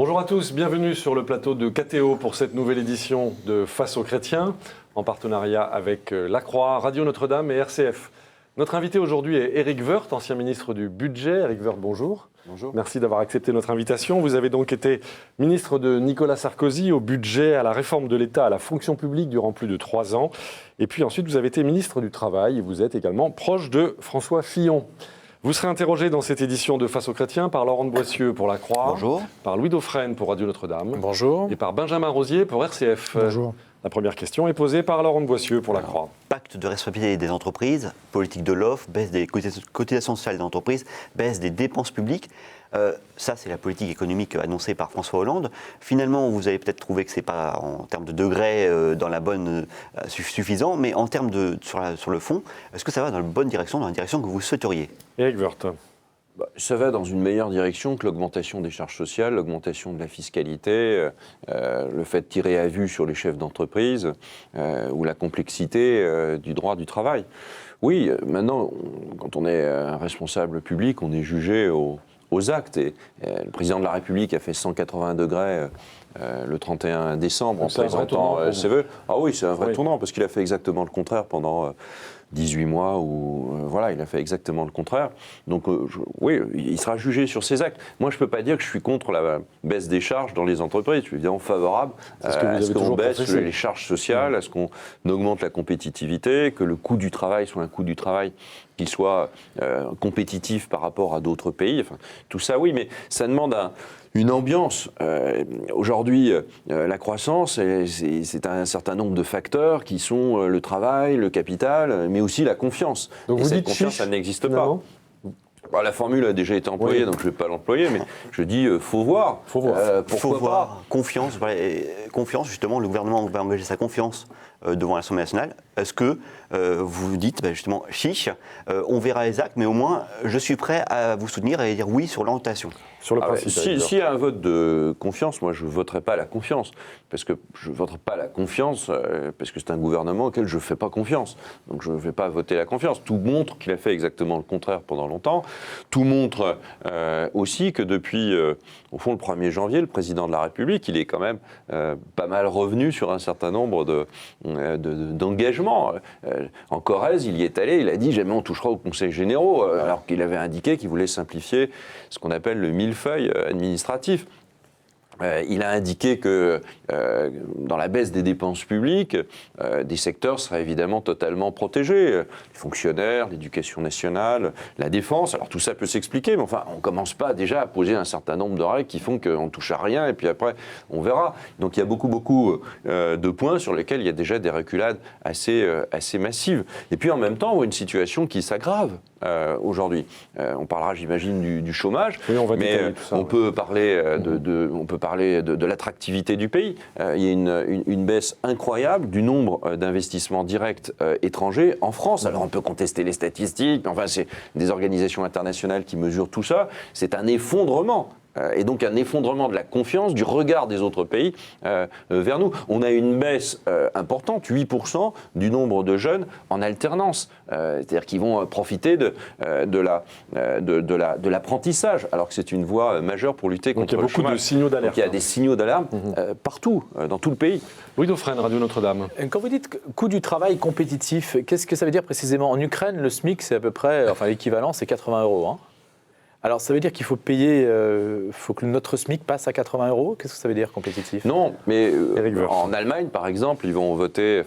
Bonjour à tous, bienvenue sur le plateau de KTO pour cette nouvelle édition de Face aux chrétiens, en partenariat avec La Croix, Radio Notre-Dame et RCF. Notre invité aujourd'hui est Éric Woerth, ancien ministre du Budget. Éric Woerth, bonjour. Bonjour. Merci d'avoir accepté notre invitation. Vous avez donc été ministre de Nicolas Sarkozy au budget, à la réforme de l'État, à la fonction publique durant plus de 3 ans. Et puis ensuite, vous avez été ministre du Travail et vous êtes également proche de François Fillon. Vous serez interrogé dans cette édition de Face aux chrétiens par Laurent de Boissieu pour La Croix, Bonjour. Par Louis Dauphren pour Radio Notre-Dame, Bonjour. et par Benjamin Rosier pour RCF. Bonjour. La première question est posée par Laurent de Boissieu pour La Croix. Pacte de responsabilité des entreprises, politique de l'offre, baisse des cotisations sociales des entreprises, baisse des dépenses publiques. Ça, c'est la politique économique annoncée par François Hollande. Finalement, vous avez peut-être trouvé que ce n'est pas, en termes de degrés, dans la bonne suffisant, mais en termes sur le fond, est-ce que ça va dans la bonne direction, dans la direction que vous souhaiteriez ? Éric Woerth. Ça va dans une meilleure direction que l'augmentation des charges sociales, l'augmentation de la fiscalité, le fait de tirer à vue sur les chefs d'entreprise ou la complexité du droit du travail. Oui, maintenant, quand on est un responsable public, on est jugé aux actes. Et le président de la République a fait 180 degrés le 31 décembre en présentant ses vœux. Ah oui, c'est un vrai tournant, parce qu'il a fait exactement le contraire pendant 18 mois où voilà, il a fait exactement le contraire. Donc oui, il sera jugé sur ses actes. Moi, je ne peux pas dire que je suis contre la baisse des charges dans les entreprises. Je suis évidemment favorable à ce qu'on baisse les charges sociales, à ce qu'on augmente la compétitivité, que le coût du travail soit un coût du travail qui soit compétitif par rapport à d'autres pays. Enfin, tout ça, oui, mais ça demande une ambiance. Aujourd'hui, la croissance, c'est un certain nombre de facteurs qui sont le travail, le capital, mais aussi la confiance. Donc et vous cette dites confiance, chiche, ça n'existe finalement pas. La formule a déjà été employée, donc je ne vais pas l'employer, mais je dis faut voir. Faut voir. Faut voir. Confiance, confiance, justement, le gouvernement va engager sa confiance devant l'Assemblée nationale. Est-ce que vous dites, justement, chiche, on verra les actes, mais au moins, je suis prêt à vous soutenir et dire oui sur l'orientation. Sur le principe. S'il y a un vote de confiance, moi je ne voterai pas la confiance. Parce que je ne voterai pas la confiance, parce que c'est un gouvernement auquel je ne fais pas confiance. Donc je ne vais pas voter la confiance. Tout montre qu'il a fait exactement le contraire pendant longtemps. Tout montre aussi que depuis, au fond, le 1er janvier, le président de la République, il est quand même pas mal revenu sur un certain nombre d'engagements. En Corrèze, il y est allé, il a dit jamais on touchera aux conseils généraux, alors qu'il avait indiqué qu'il voulait simplifier ce qu'on appelle le millefeuille administratif. Il a indiqué que dans la baisse des dépenses publiques, des secteurs seraient évidemment totalement protégés. Les fonctionnaires, l'éducation nationale, la défense. Alors tout ça peut s'expliquer, mais enfin, on ne commence pas déjà à poser un certain nombre de règles qui font qu'on ne touche à rien et puis après, on verra. Donc il y a beaucoup de points sur lesquels il y a déjà des reculades assez massives. Et puis en même temps, on a une situation qui s'aggrave aujourd'hui. On parlera, j'imagine, du chômage, oui, on va mais tout ça, on peut parler de l'attractivité du pays. Il y a une baisse incroyable du nombre d'investissements directs étrangers en France. Alors on peut contester les statistiques, mais enfin c'est des organisations internationales qui mesurent tout ça. C'est un effondrement. Et donc un effondrement de la confiance, du regard des autres pays vers nous. On a une baisse importante, 8% du nombre de jeunes en alternance. C'est-à-dire qu'ils vont profiter de l'apprentissage, alors que c'est une voie majeure pour lutter contre le chômage. Donc il y a beaucoup de signaux d'alerte. Donc il y a des signaux d'alarme partout, dans tout le pays. Louis Dauphren, Radio Notre-Dame. Quand vous dites coût du travail compétitif, qu'est-ce que ça veut dire précisément ? En Ukraine, le SMIC, c'est à peu près, enfin l'équivalent, c'est 80 €. Hein. Alors, ça veut dire qu'il faut payer, faut que notre SMIC passe à 80 €. Qu'est-ce que ça veut dire compétitif ? Non, mais en Allemagne, par exemple, ils ont voté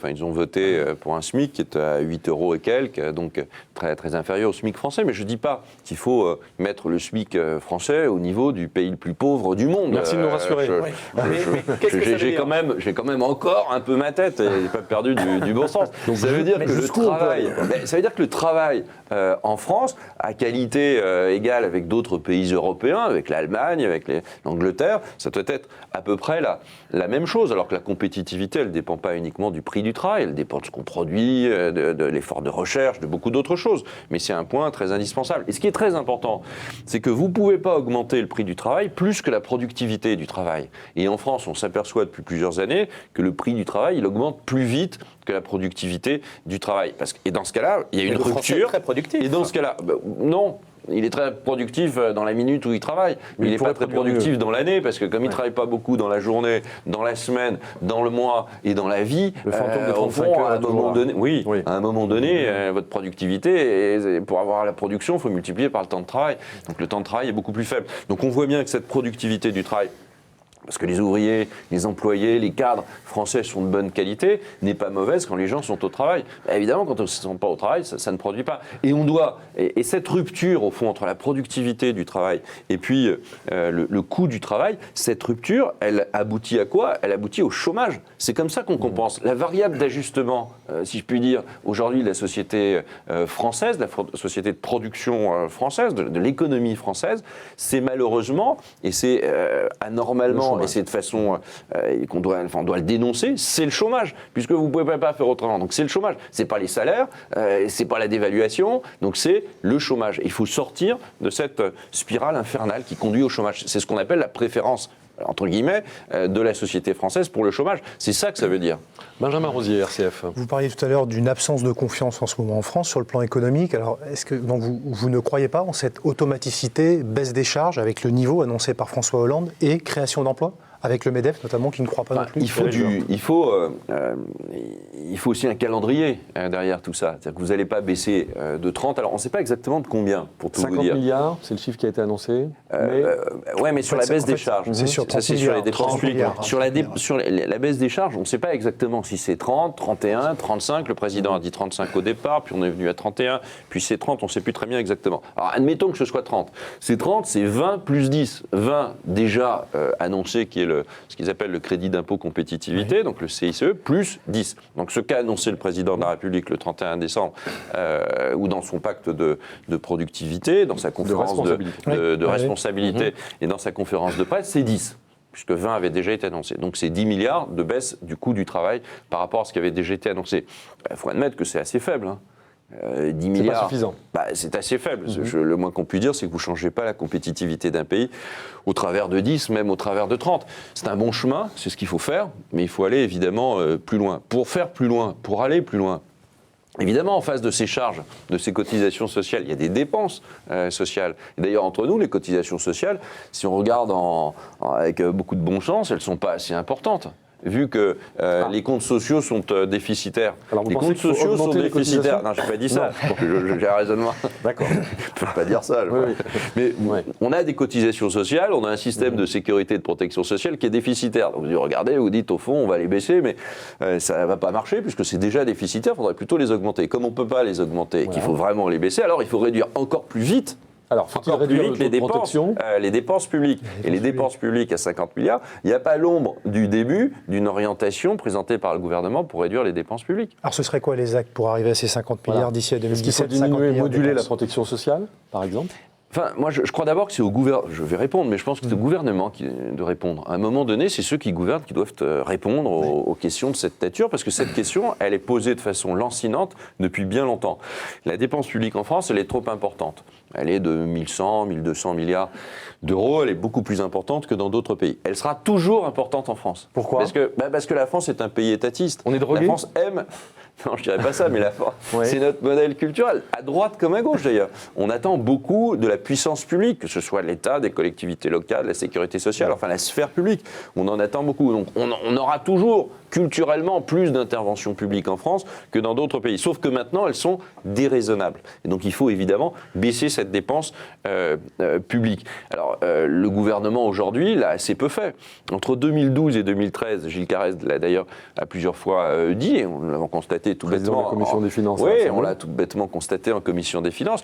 pour un SMIC qui est à 8 € et quelques, donc très, très inférieur au SMIC français. Mais je ne dis pas qu'il faut mettre le SMIC français au niveau du pays le plus pauvre du monde. Merci de nous rassurer. J'ai quand même encore un peu ma tête, et j'ai pas perdu du bon sens. Donc, ça veut dire que le travail en France, à qualité égale avec d'autres pays européens, avec l'Allemagne, avec l'Angleterre, ça doit être à peu près la même chose, alors que la compétitivité, elle ne dépend pas uniquement du prix du travail, elle dépend de ce qu'on produit, de l'effort de recherche, de beaucoup d'autres choses. Mais c'est un point très indispensable. Et ce qui est très important, c'est que vous ne pouvez pas augmenter le prix du travail plus que la productivité du travail. Et en France, on s'aperçoit depuis plusieurs années que le prix du travail, il augmente plus vite que la productivité du travail. Et dans ce cas-là, il y a une rupture. Très productif. Et dans ce cas-là, non. Il est très productif dans la minute où il travaille, mais il n'est pas très productif dans l'année, parce que comme il ne travaille pas beaucoup dans la journée, dans la semaine, dans le mois et dans la vie, le fantôme de 35 heures, à un moment donné, votre productivité, pour avoir la production, il faut multiplier par le temps de travail. Donc le temps de travail est beaucoup plus faible. Donc on voit bien que cette productivité du travail, parce que les ouvriers, les employés, les cadres français sont de bonne qualité, n'est pas mauvaise quand les gens sont au travail. Évidemment, quand ils ne sont pas au travail, ça ne produit pas. Et on doit, et cette rupture, au fond, entre la productivité du travail et puis le coût du travail, cette rupture, elle aboutit à quoi? Elle aboutit au chômage. C'est comme ça qu'on compense. La variable d'ajustement, si je puis dire, aujourd'hui, de la société française, de la société de production française, de l'économie française, c'est malheureusement, et c'est anormalement, et c'est de façon qu'on doit, on doit le dénoncer, c'est le chômage, puisque vous ne pouvez pas faire autrement. Donc c'est le chômage, c'est pas les salaires, c'est pas la dévaluation, donc c'est le chômage. Il faut sortir de cette spirale infernale qui conduit au chômage. C'est ce qu'on appelle la préférence, entre guillemets, de la société française pour le chômage. C'est ça que ça veut dire. Benjamin Rosier, RCF. Vous parliez tout à l'heure d'une absence de confiance en ce moment en France sur le plan économique. Alors, est-ce que donc vous ne croyez pas en cette automaticité, baisse des charges avec le niveau annoncé par François Hollande et création d'emplois avec le MEDEF notamment qui ne croit pas non plus? Il faut aussi un calendrier derrière tout ça. C'est-à-dire que vous n'allez pas baisser de 30. Alors on ne sait pas exactement de combien, pour tout vous dire. 50 milliards, c'est le chiffre qui a été annoncé. Mais sur la baisse des charges. C'est sur 30 ça, c'est sur les milliards, dépenses publiques. Sur la baisse des charges, on ne sait pas exactement si c'est 30, 31, 35. Le président a dit 35 au départ, puis on est venu à 31, puis c'est 30, on ne sait plus très bien exactement. Alors admettons que ce soit 30. C'est 30, c'est 20 plus 10. 20 déjà annoncé, qui est ce qu'ils appellent le crédit d'impôt compétitivité, donc le CICE, plus 10. Donc ce qu'a annoncé le président de la République le 31 décembre, ou dans son pacte de productivité, dans sa conférence de responsabilité et dans sa conférence de presse, c'est 10. Puisque 20 avait déjà été annoncé. Donc c'est 10 milliards de baisse du coût du travail par rapport à ce qui avait déjà été annoncé. Il faut admettre que c'est assez faible. 10 milliards, c'est pas suffisant. C'est assez faible. Le moins qu'on puisse dire, c'est que vous ne changez pas la compétitivité d'un pays au travers de 10, même au travers de 30. C'est un bon chemin, c'est ce qu'il faut faire, mais il faut aller évidemment plus loin. Pour faire plus loin, pour aller plus loin, évidemment, en face de ces charges, de ces cotisations sociales, il y a des dépenses sociales. Et d'ailleurs, entre nous, les cotisations sociales, si on regarde avec beaucoup de bon sens, elles ne sont pas assez importantes. Vu que les comptes sociaux sont déficitaires. Alors vous les pensez comptes qu'il faut sociaux sont augmenter les déficitaires. Non, je n'ai pas dit ça. J'ai un raisonnement. D'accord. Je ne peux pas dire ça. Oui. Mais on a des cotisations sociales, on a un système de sécurité et de protection sociale qui est déficitaire. Donc vous regardez, vous dites au fond, on va les baisser, mais ça ne va pas marcher puisque c'est déjà déficitaire, il faudrait plutôt les augmenter. Comme on ne peut pas les augmenter et qu'il faut vraiment les baisser, alors il faut réduire encore plus vite. Alors, faut-il réduire le taux de protection ? Les dépenses publiques. Et les dépenses publiques à 50 milliards, il n'y a pas l'ombre du début d'une orientation présentée par le gouvernement pour réduire les dépenses publiques. Alors ce serait quoi les actes pour arriver à ces 50 milliards d'ici à 2017? Est-ce qu'il faut diminuer, moduler la protection sociale, par exemple ? Enfin, moi, je crois d'abord que c'est au gouvernement, je vais répondre, mais je pense que c'est au gouvernement de répondre. À un moment donné, c'est ceux qui gouvernent qui doivent répondre aux questions de cette nature, parce que cette question, elle est posée de façon lancinante depuis bien longtemps. La dépense publique en France, elle est trop importante. Elle est de 1100, 1200 milliards d'euros, elle est beaucoup plus importante que dans d'autres pays. Elle sera toujours importante en France. Pourquoi ? Parce que la France est un pays étatiste. On est drogué ? La France aime... Non, je dirais pas ça, mais c'est notre modèle culturel, à droite comme à gauche d'ailleurs. On attend beaucoup de la puissance publique, que ce soit l'État, des collectivités locales, la sécurité sociale, enfin la sphère publique. On en attend beaucoup. Donc on aura toujours culturellement plus d'interventions publiques en France que dans d'autres pays. Sauf que maintenant, elles sont déraisonnables. Et donc il faut évidemment baisser cette dépense publique. Alors le gouvernement aujourd'hui l'a assez peu fait. Entre 2012 et 2013, Gilles Carrez l'a d'ailleurs à plusieurs fois dit, et on l'a constaté tout bêtement. De la commission des finances. Oui, on l'a tout bêtement constaté en commission des finances.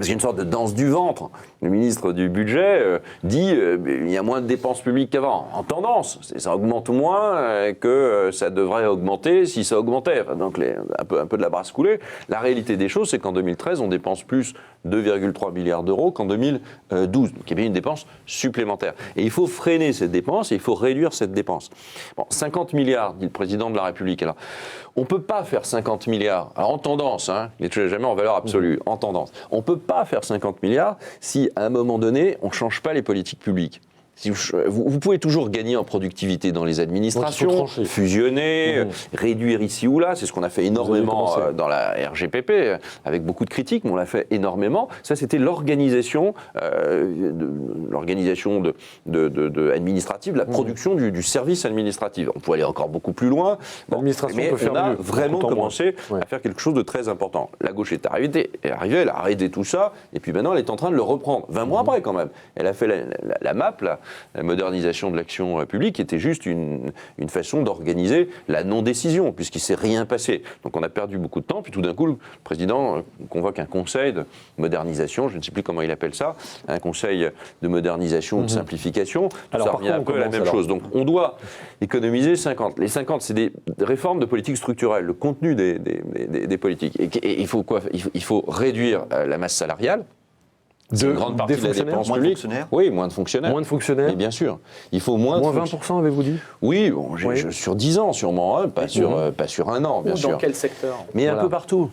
C'est une sorte de danse du ventre. Le ministre du Budget dit il y a moins de dépenses publiques qu'avant. En tendance, ça augmente moins que ça devrait augmenter si ça augmentait. Enfin, donc un peu de la brasse coulée. La réalité des choses, c'est qu'en 2013, on dépense plus 2,3 milliards d'euros qu'en 2012. Donc il y a bien une dépense supplémentaire. Et il faut freiner cette dépense et il faut réduire cette dépense. Bon, 50 milliards, dit le président de la République. Alors, on ne peut pas faire 50 milliards. Alors en tendance, il n'est jamais en valeur absolue, en tendance. On ne peut pas faire 50 milliards si, à un moment donné, on ne change pas les politiques publiques. Vous pouvez toujours gagner en productivité dans les administrations, fusionner, réduire ici ou là. C'est ce qu'on a fait énormément dans la RGPP, avec beaucoup de critiques, mais on l'a fait énormément. Ça, c'était l'organisation administrative, de la production du service administratif. On peut aller encore beaucoup plus loin. L'administration mais peut faire on a mieux, vraiment commencé à faire quelque chose de très important. La gauche est arrivée, elle a arrêté tout ça, et puis maintenant, elle est en train de le reprendre. 20 mois après, quand même. Elle a fait la MAP, la modernisation de l'action publique, qui était juste une façon d'organiser la non-décision, puisqu'il ne s'est rien passé. Donc on a perdu beaucoup de temps, puis tout d'un coup, le président convoque un conseil de modernisation, je ne sais plus comment il appelle ça, un conseil de modernisation ou de simplification. Alors, ça revient un peu à la même chose. Donc on doit économiser 50. Les 50, c'est des réformes de politique structurelle, le contenu des politiques. Et il faut quoi ? Il faut réduire la masse salariale. C'est une grande partie de la dépense publique. Oui, moins de fonctionnaires. Moins de fonctionnaires. Mais bien sûr. Il faut moins 20%, avez-vous dit ? Oui, bon, sur 10 ans sûrement, hein, pas sur un an, bien sûr. Dans quel secteur ? Mais un peu partout.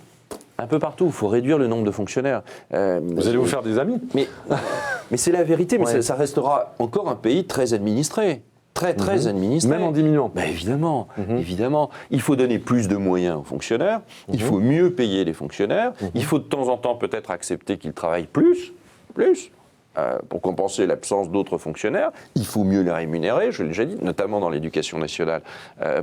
Un peu partout. Il faut réduire le nombre de fonctionnaires. Vous allez vous faire des amis ? Mais c'est la vérité, mais ça restera encore un pays très administré. Très administré. Même en diminuant. Ben évidemment, évidemment. Il faut donner plus de moyens aux fonctionnaires, il faut mieux payer les fonctionnaires, il faut de temps en temps peut-être accepter qu'ils travaillent plus, pour compenser l'absence d'autres fonctionnaires. Il faut mieux les rémunérer, je l'ai déjà dit, notamment dans l'éducation nationale,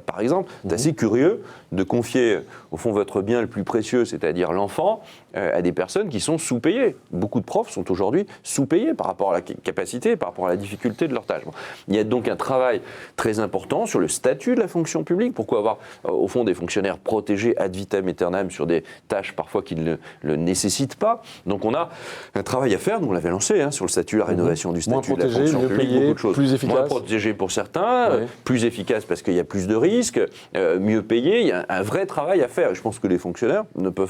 par exemple. C'est assez curieux de confier, au fond, votre bien le plus précieux, c'est-à-dire l'enfant, à des personnes qui sont sous-payées. Beaucoup de profs sont aujourd'hui sous-payés par rapport à la capacité, par rapport à la difficulté de leur tâche. Bon. Il y a donc un travail très important sur le statut de la fonction publique. Pourquoi avoir, au fond, des fonctionnaires protégés ad vitam aeternam sur des tâches parfois qui ne le nécessitent pas. Donc on a un travail à faire, nous on l'avait lancé, sur le statut, la rénovation du statut de la fonction publique, beaucoup de choses. Plus efficace. Moins protégé pour certains, plus efficace parce qu'il y a plus de risques, mieux payé. Il y a un vrai travail à faire. Je pense que les fonctionnaires ne pourraient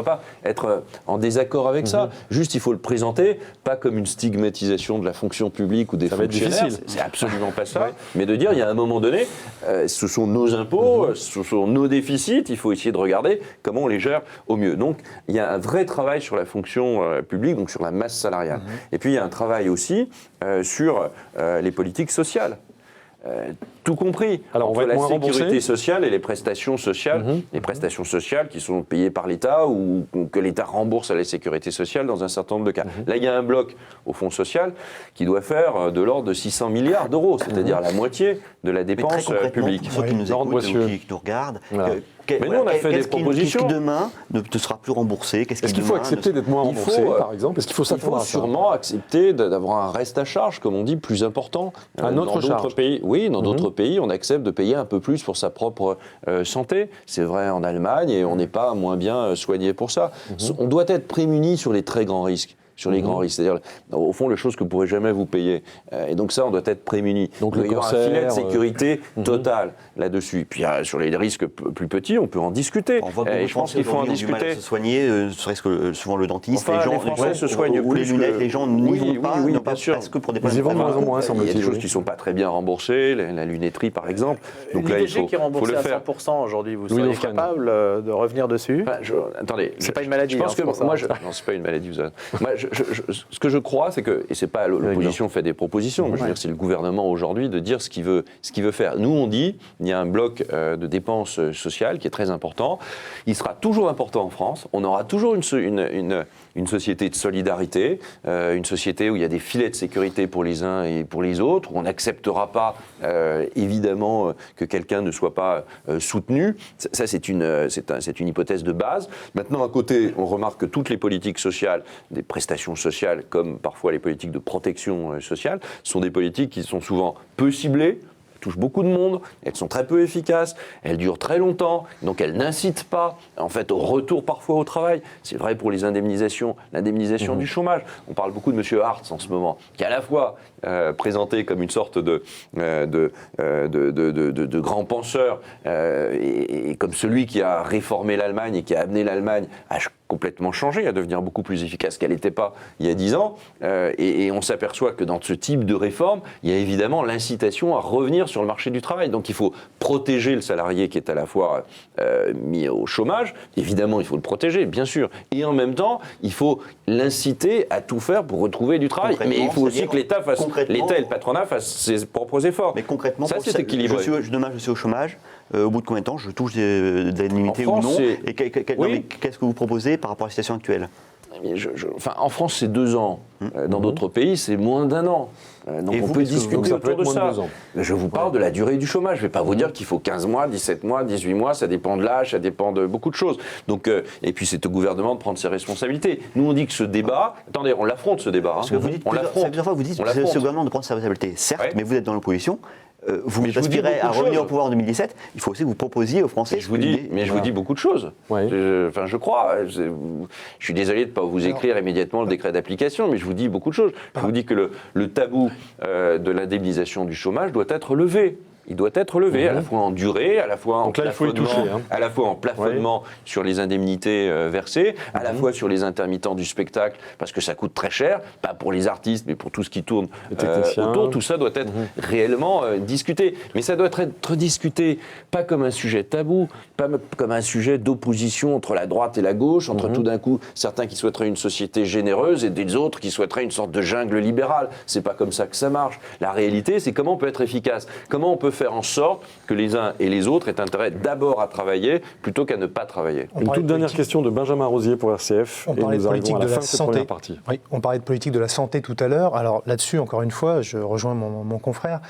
pas être en désaccord avec ça. Juste, il faut le présenter, pas comme une stigmatisation de la fonction publique ou des fonctionnaires. C'est absolument pas ça. Mais de dire, il y a un moment donné, ce sont nos impôts, ce sont nos déficits, il faut essayer de regarder comment on les gère au mieux. Donc, il y a un vrai travail sur la fonction publique, donc sur la masse salariale. Et puis, il y a un travail aussi sur les politiques sociales. Tout compris. Alors, entre la sécurité sociale et les prestations sociales, les prestations sociales qui sont payées par l'État ou que l'État rembourse à la sécurité sociale dans un certain nombre de cas. Là, il y a un bloc au fonds social qui doit faire de l'ordre de 600 milliards d'euros, c'est-à-dire la moitié de la dépense publique. Pour ceux qui nous écoutent ou qui nous regardent, mais nous, on a fait des propositions. Qu'est-ce qui demain ne sera plus remboursé ? Est-ce qu'il faut accepter d'être moins remboursé, par exemple ? Est-ce qu'il faut s'attendre à ça ? Il faut sûrement accepter d'avoir un reste à charge, comme on dit, plus important. À notre charge. Pays, oui, dans d'autres pays, on accepte de payer un peu plus pour sa propre santé. C'est vrai en Allemagne, et on n'est pas moins bien soigné pour ça. On doit être prémuni sur les très grands risques. Sur les grands risques, c'est-à-dire au fond les choses que vous ne pourrez jamais vous payer. Et donc ça, on doit être prémuni. Donc il y aura un filet de sécurité total là-dessus. Puis sur les risques plus petits, on peut en discuter. On voit et je pense qu'il faut en discuter. Du mal à se soigner, serait-ce que souvent le dentiste, les Français se soignent ou les lunettes, les gens n'y vont pas, oui, bien sûr. parce que pour des problèmes de moins, il y a des choses qui ne sont pas très bien remboursées, la lunetterie par exemple. Donc là, il faut qui est remboursé à 100% aujourd'hui, vous seriez capable de revenir dessus ? Attendez, c'est pas une maladie. Je pense que moi, non, c'est pas une maladie. Ce que je crois, c'est que, et c'est pas l'opposition fait des propositions, mais je veux dire, c'est le gouvernement aujourd'hui de dire ce qu'il veut faire. Nous, on dit, il y a un bloc de dépenses sociales qui est très important. Il sera toujours important en France. On aura toujours une société de solidarité, une société où il y a des filets de sécurité pour les uns et pour les autres, où on n'acceptera pas, évidemment, que quelqu'un ne soit pas soutenu. Ça, c'est une hypothèse de base. Maintenant, à côté, on remarque que toutes les politiques sociales, des prestations sociales, comme parfois les politiques de protection sociale, sont des politiques qui sont souvent peu ciblées, touchent beaucoup de monde, elles sont très peu efficaces, elles durent très longtemps, donc elles n'incitent pas, en fait, au retour parfois au travail. C'est vrai pour les indemnisations, l'indemnisation du chômage. On parle beaucoup de M. Hartz en ce moment, qui est à la fois présenté comme une sorte de grand penseur et comme celui qui a réformé l'Allemagne et qui a amené l'Allemagne à complètement changé, à devenir beaucoup plus efficace qu'elle n'était pas il y a 10 ans. Et on s'aperçoit que dans ce type de réforme, il y a évidemment l'incitation à revenir sur le marché du travail. Donc il faut protéger le salarié qui est à la fois mis au chômage. Évidemment, il faut le protéger, bien sûr. Et en même temps, il faut l'inciter à tout faire pour retrouver du travail. Mais il faut aussi que l'État et le patronat fassent ses propres efforts. Mais concrètement, ça, c'est équilibré. Demain, je suis au chômage. Au bout de combien de temps je touche des indemnités ou non? Et qu'est-ce que vous proposez par rapport à la situation actuelle? En France, c'est 2 ans. Dans d'autres pays, c'est moins d'1 an. Donc on peut discuter autour de ça. Je vous parle de la durée du chômage. Je ne vais pas vous dire qu'il faut 15 mois, 17 mois, 18 mois. Ça dépend de l'âge, ça dépend de beaucoup de choses. Donc, et puis, c'est au gouvernement de prendre ses responsabilités. Nous, on dit que ce débat... Attendez, on l'affronte, ce débat. Parce que vous dites, plusieurs fois, vous dites que c'est au gouvernement de prendre ses responsabilités. Certes, mais vous êtes dans l'opposition. Vous aspirez à revenir au pouvoir en 2017, il faut aussi que vous proposiez aux Français... Je vous dis beaucoup de choses. Ouais. Je crois. Je suis désolé de ne pas vous écrire immédiatement le décret d'application, mais je vous dis beaucoup de choses. Je vous dis que le tabou de l'indemnisation du chômage doit être levé. Il doit être levé, à la fois en durée, à la fois en plafonnement sur les indemnités versées, à la fois sur les intermittents du spectacle, parce que ça coûte très cher, pas pour les artistes, mais pour tout ce qui tourne autour. Tout ça doit être réellement discuté. Mais ça doit être discuté, pas comme un sujet tabou, pas comme un sujet d'opposition entre la droite et la gauche, entre tout d'un coup certains qui souhaiteraient une société généreuse et des autres qui souhaiteraient une sorte de jungle libérale. C'est pas comme ça que ça marche. La réalité, c'est comment on peut être efficace, comment on peut faire en sorte que les uns et les autres aient intérêt d'abord à travailler plutôt qu'à ne pas travailler. Une toute dernière question de Benjamin Rosier pour RCF. On parlait de politique de la santé. Oui, on parlait de politique de la santé tout à l'heure. Alors là-dessus, encore une fois, je rejoins mon confrère.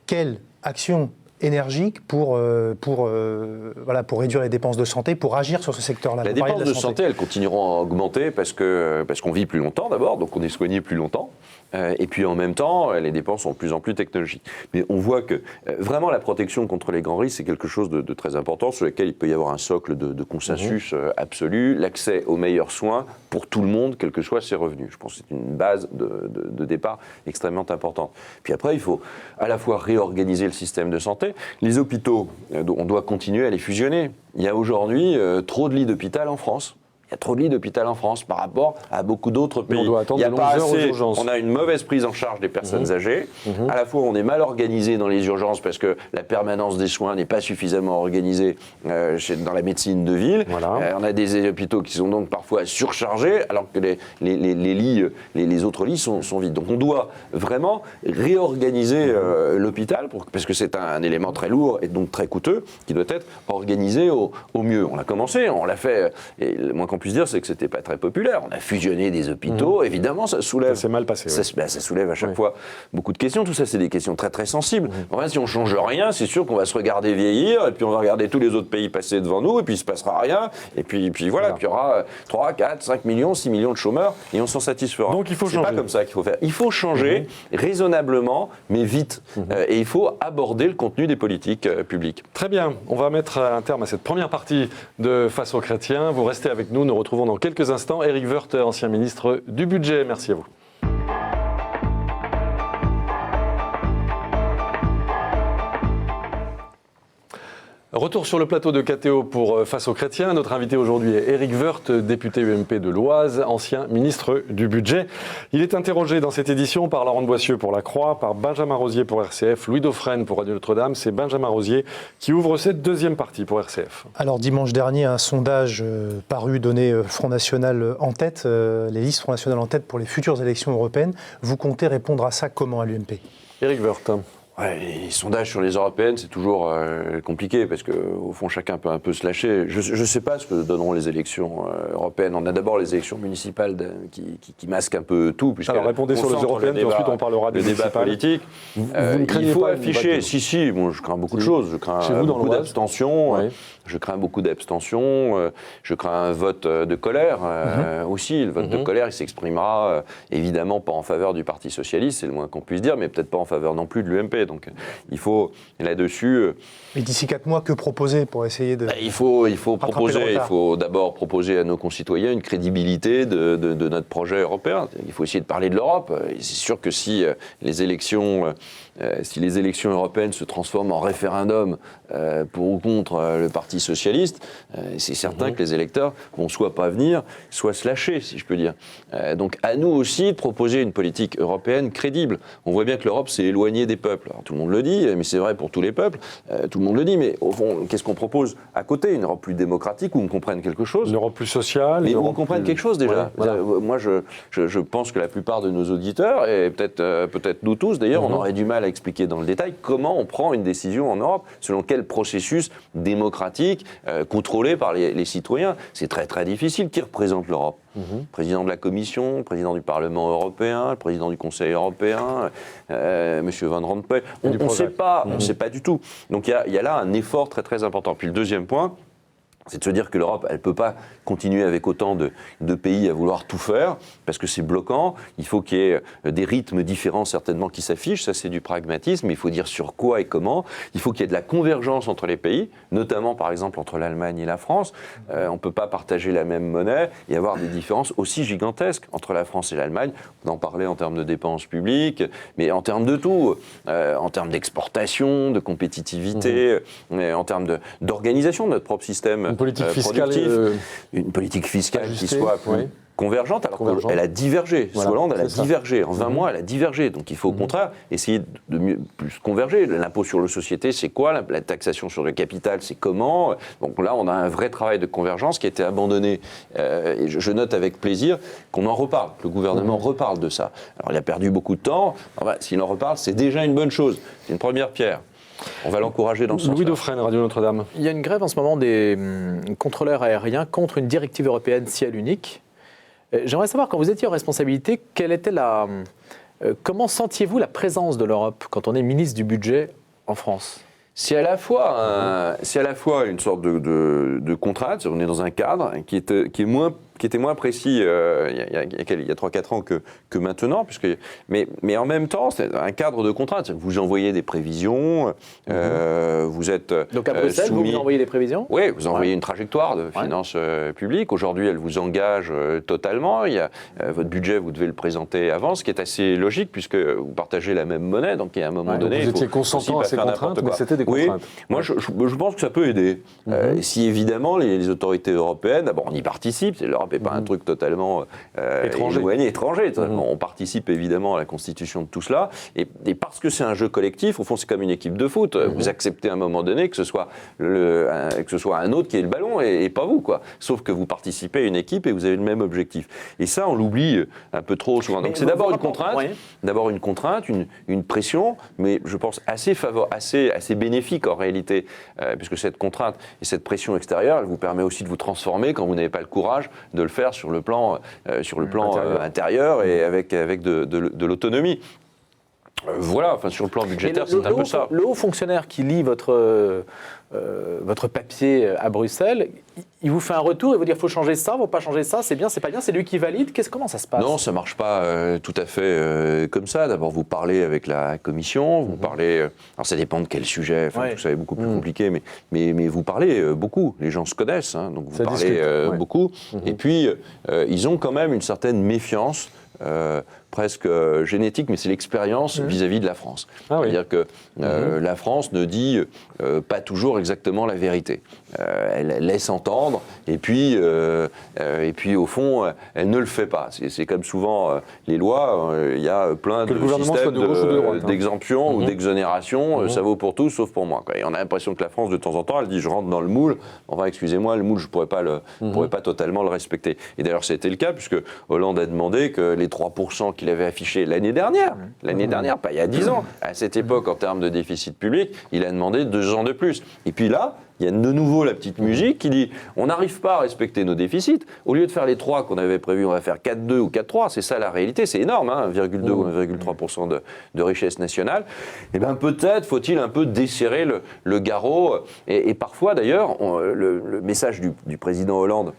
Quelle action énergique pour réduire les dépenses de santé, pour agir sur ce secteur-là? Les dépenses de santé, elles continueront à augmenter parce qu'on vit plus longtemps d'abord, donc on est soigné plus longtemps. Et puis en même temps, les dépenses sont de plus en plus technologiques. Mais on voit que vraiment la protection contre les grands risques, c'est quelque chose de très important sur lequel il peut y avoir un socle de consensus absolu, l'accès aux meilleurs soins pour tout le monde, quels que soient ses revenus. Je pense que c'est une base de départ extrêmement importante. Puis après, il faut à la fois réorganiser le système de santé. Les hôpitaux, on doit continuer à les fusionner. Il y a aujourd'hui trop de lits d'hôpital en France. Il y a trop de lits d'hôpital en France par rapport à beaucoup d'autres pays. On doit attendre de longues heures aux urgences. On a une mauvaise prise en charge des personnes âgées. À la fois, on est mal organisé dans les urgences parce que la permanence des soins n'est pas suffisamment organisée dans la médecine de ville. Voilà. On a des hôpitaux qui sont donc parfois surchargés alors que les autres lits sont vides. Donc on doit vraiment réorganiser l'hôpital parce que c'est un élément très lourd et donc très coûteux qui doit être organisé au mieux. On a commencé, on l'a fait, et le moins qu'on puisse dire, c'est que c'était pas très populaire. On a fusionné des hôpitaux, évidemment, ça soulève. Ça s'est mal passé. Ça soulève à chaque fois beaucoup de questions. Tout ça, c'est des questions très très sensibles. En fait, si on change rien, c'est sûr qu'on va se regarder vieillir, et puis on va regarder tous les autres pays passer devant nous, et puis il se passera rien. Et puis voilà. Puis il y aura 3, 4, 5 millions, 6 millions de chômeurs, et on s'en satisfera. Donc il faut changer. C'est pas comme ça qu'il faut faire. Il faut changer raisonnablement, mais vite. Et il faut aborder le contenu des politiques publiques. Très bien. On va mettre un terme à cette première partie de Face aux chrétiens. Vous restez avec nous. Nous retrouvons dans quelques instants Éric Woerth, ancien ministre du Budget. Merci à vous. Retour sur le plateau de KTO pour Face aux chrétiens. Notre invité aujourd'hui est Éric Woerth, député UMP de l'Oise, ancien ministre du Budget. Il est interrogé dans cette édition par Laurent de Boissieu pour La Croix, par Benjamin Rosier pour RCF, Louis Dauphren pour Radio Notre-Dame. C'est Benjamin Rosier qui ouvre cette deuxième partie pour RCF. Alors dimanche dernier, un sondage paru donnait Front National en tête, les listes Front National en tête pour les futures élections européennes. Vous comptez répondre à ça comment à l'UMP? Éric Woerth. Ouais, les sondages sur les européennes, c'est toujours compliqué parce qu'au fond, chacun peut un peu se lâcher. Je ne sais pas ce que donneront les élections européennes. On a d'abord les élections municipales qui masquent un peu tout. Alors répondez sur les européennes, puis ensuite on parlera des débats politiques. Il faut afficher. Si, bon, je crains beaucoup de choses. Je crains beaucoup d'abstention. Ouais. Je crains beaucoup d'abstention. Je crains un vote de colère aussi. Le vote de colère, il s'exprimera évidemment pas en faveur du Parti socialiste, c'est le moins qu'on puisse dire, mais peut-être pas en faveur non plus de l'UMP. Donc il faut, là-dessus... Et d'ici 4 mois, que proposer pour essayer de... Il faut rattraper proposer, le il retard. faut d'abord proposer à nos concitoyens une crédibilité de notre projet européen. Il faut essayer de parler de l'Europe. Et c'est sûr que si les élections européennes se transforment en référendum pour ou contre le Parti socialiste, c'est certain que les électeurs vont soit pas venir, soit se lâcher, si je peux dire. Donc à nous aussi de proposer une politique européenne crédible. On voit bien que l'Europe s'est éloignée des peuples. Alors, tout le monde le dit, mais c'est vrai pour tous les peuples. Tout le monde le dit, mais au fond, qu'est-ce qu'on propose à côté? Une Europe plus démocratique où on comprenne quelque chose? Une Europe plus sociale. Mais une où on Europe comprenne plus- quelque chose déjà. Ouais, voilà. Moi, je pense que la plupart de nos auditeurs, et peut-être nous tous d'ailleurs, on aurait du mal à expliquer dans le détail comment on prend une décision en Europe, selon quel processus démocratique, contrôlé par les citoyens. C'est très très difficile. Qui représente l'Europe? Président de la Commission, président du Parlement européen, le président du Conseil européen, Monsieur Van Rompuy. On ne sait pas, on sait pas du tout. Donc il y a là un effort très très important. Puis le deuxième point, c'est de se dire que l'Europe, elle ne peut pas continuer avec autant de pays à vouloir tout faire, parce que c'est bloquant. Il faut qu'il y ait des rythmes différents, certainement, qui s'affichent. Ça, c'est du pragmatisme. Il faut dire sur quoi et comment. Il faut qu'il y ait de la convergence entre les pays, notamment, par exemple, entre l'Allemagne et la France. On ne peut pas partager la même monnaie et avoir des différences aussi gigantesques entre la France et l'Allemagne. On en parlait en termes de dépenses publiques, mais en termes de tout, en termes d'exportation, de compétitivité, en termes d'organisation de notre propre système. Une politique fiscale, productif, une politique fiscale ajustée, qui soit plus oui. convergente, alors Convergente. qu'elle a divergé. Voilà, Sous Hollande, elle a c'est ça. divergé. En 20 mois, elle a divergé. Donc il faut au contraire essayer de mieux, plus converger. L'impôt sur le société, c'est quoi? La taxation sur le capital, c'est comment? Donc là, on a un vrai travail de convergence qui a été abandonné. Et je note avec plaisir qu'on en reparle, que le gouvernement reparle de ça. Alors il a perdu beaucoup de temps. Enfin, s'il en reparle, c'est déjà une bonne chose. C'est une première pierre. On va l'encourager dans ce sens-là. Louis Dauphren, Radio Notre-Dame. Il y a une grève en ce moment des contrôleurs aériens contre une directive européenne ciel unique. J'aimerais savoir, quand vous étiez en responsabilité, quelle était comment sentiez-vous la présence de l'Europe quand on est ministre du budget en France? C'est à la fois une sorte de contrainte. On est dans un cadre qui était moins précis il y a 3-4 ans que maintenant, mais en même temps, c'est un cadre de contrainte. Vous envoyez des prévisions, vous êtes Donc à Bruxelles, soumis... vous envoyez des prévisions? Oui, vous envoyez une trajectoire de finances publiques. Aujourd'hui, elle vous engage totalement. Votre budget, vous devez le présenter avant, ce qui est assez logique puisque vous partagez la même monnaie. Donc, à un moment donné, Vous il faut étiez consentant aussi à pas ces faire contraintes, n'importe mais quoi. c'était des contraintes. Moi, je pense que ça peut aider. Si évidemment les autorités européennes, d'abord on y participe, l'Europe n'est pas un truc totalement éloigné, étranger. On participe évidemment à la constitution de tout cela, et parce que c'est un jeu collectif, au fond c'est comme une équipe de foot, vous acceptez à un moment donné que ce soit un autre qui ait le ballon et pas vous, quoi. Sauf que vous participez à une équipe et vous avez le même objectif. Et ça on l'oublie un peu trop souvent. Donc c'est d'abord une contrainte, une pression, mais je pense assez bénéfique en réalité, puisque cette contrainte et cette pression extérieure, elle vous permet aussi de vous transformer quand vous n'avez pas le courage de le faire sur le plan intérieur et avec de l'autonomie. Voilà, enfin sur le plan budgétaire, c'est un peu ça. Le haut fonctionnaire qui lit votre papier à Bruxelles, il vous fait un retour et vous dire faut changer ça, faut pas changer ça, c'est bien, c'est pas bien, c'est lui qui valide. Comment ça se passe? Non, ça marche pas tout à fait comme ça. D'abord, vous parlez avec la Commission, vous parlez. Alors, ça dépend de quel sujet. Enfin, tout ça est beaucoup plus compliqué, mais vous parlez beaucoup. Les gens se connaissent, hein, donc vous parlez beaucoup. Et puis, ils ont quand même une certaine méfiance. Presque génétique, mais c'est l'expérience vis-à-vis de la France. C'est-à-dire que la France ne dit pas toujours exactement la vérité. Elle laisse entendre, et puis au fond, elle ne le fait pas. C'est comme souvent les lois, il y a plein de systèmes d'exemption ou d'exonération, ça vaut pour tous, sauf pour moi. Et on a l'impression que la France, de temps en temps, elle dit je rentre dans le moule, enfin excusez-moi, le moule, je ne pourrais pas totalement le respecter. Et d'ailleurs, c'était le cas, puisque Hollande a demandé que les 3% qu'il avait affichés l'année dernière, pas il y a 10 ans, à cette époque, en termes de déficit public, il a demandé 2 ans de plus. Et puis là, il y a de nouveau la petite musique qui dit on n'arrive pas à respecter nos déficits. Au lieu de faire les 3 qu'on avait prévus, on va faire 4,2 ou 4,3. C'est ça la réalité, c'est énorme, 1,2 ou 1,3% de richesse nationale. Et bien peut-être faut-il un peu desserrer le garrot. Et parfois d'ailleurs, le message du président Hollande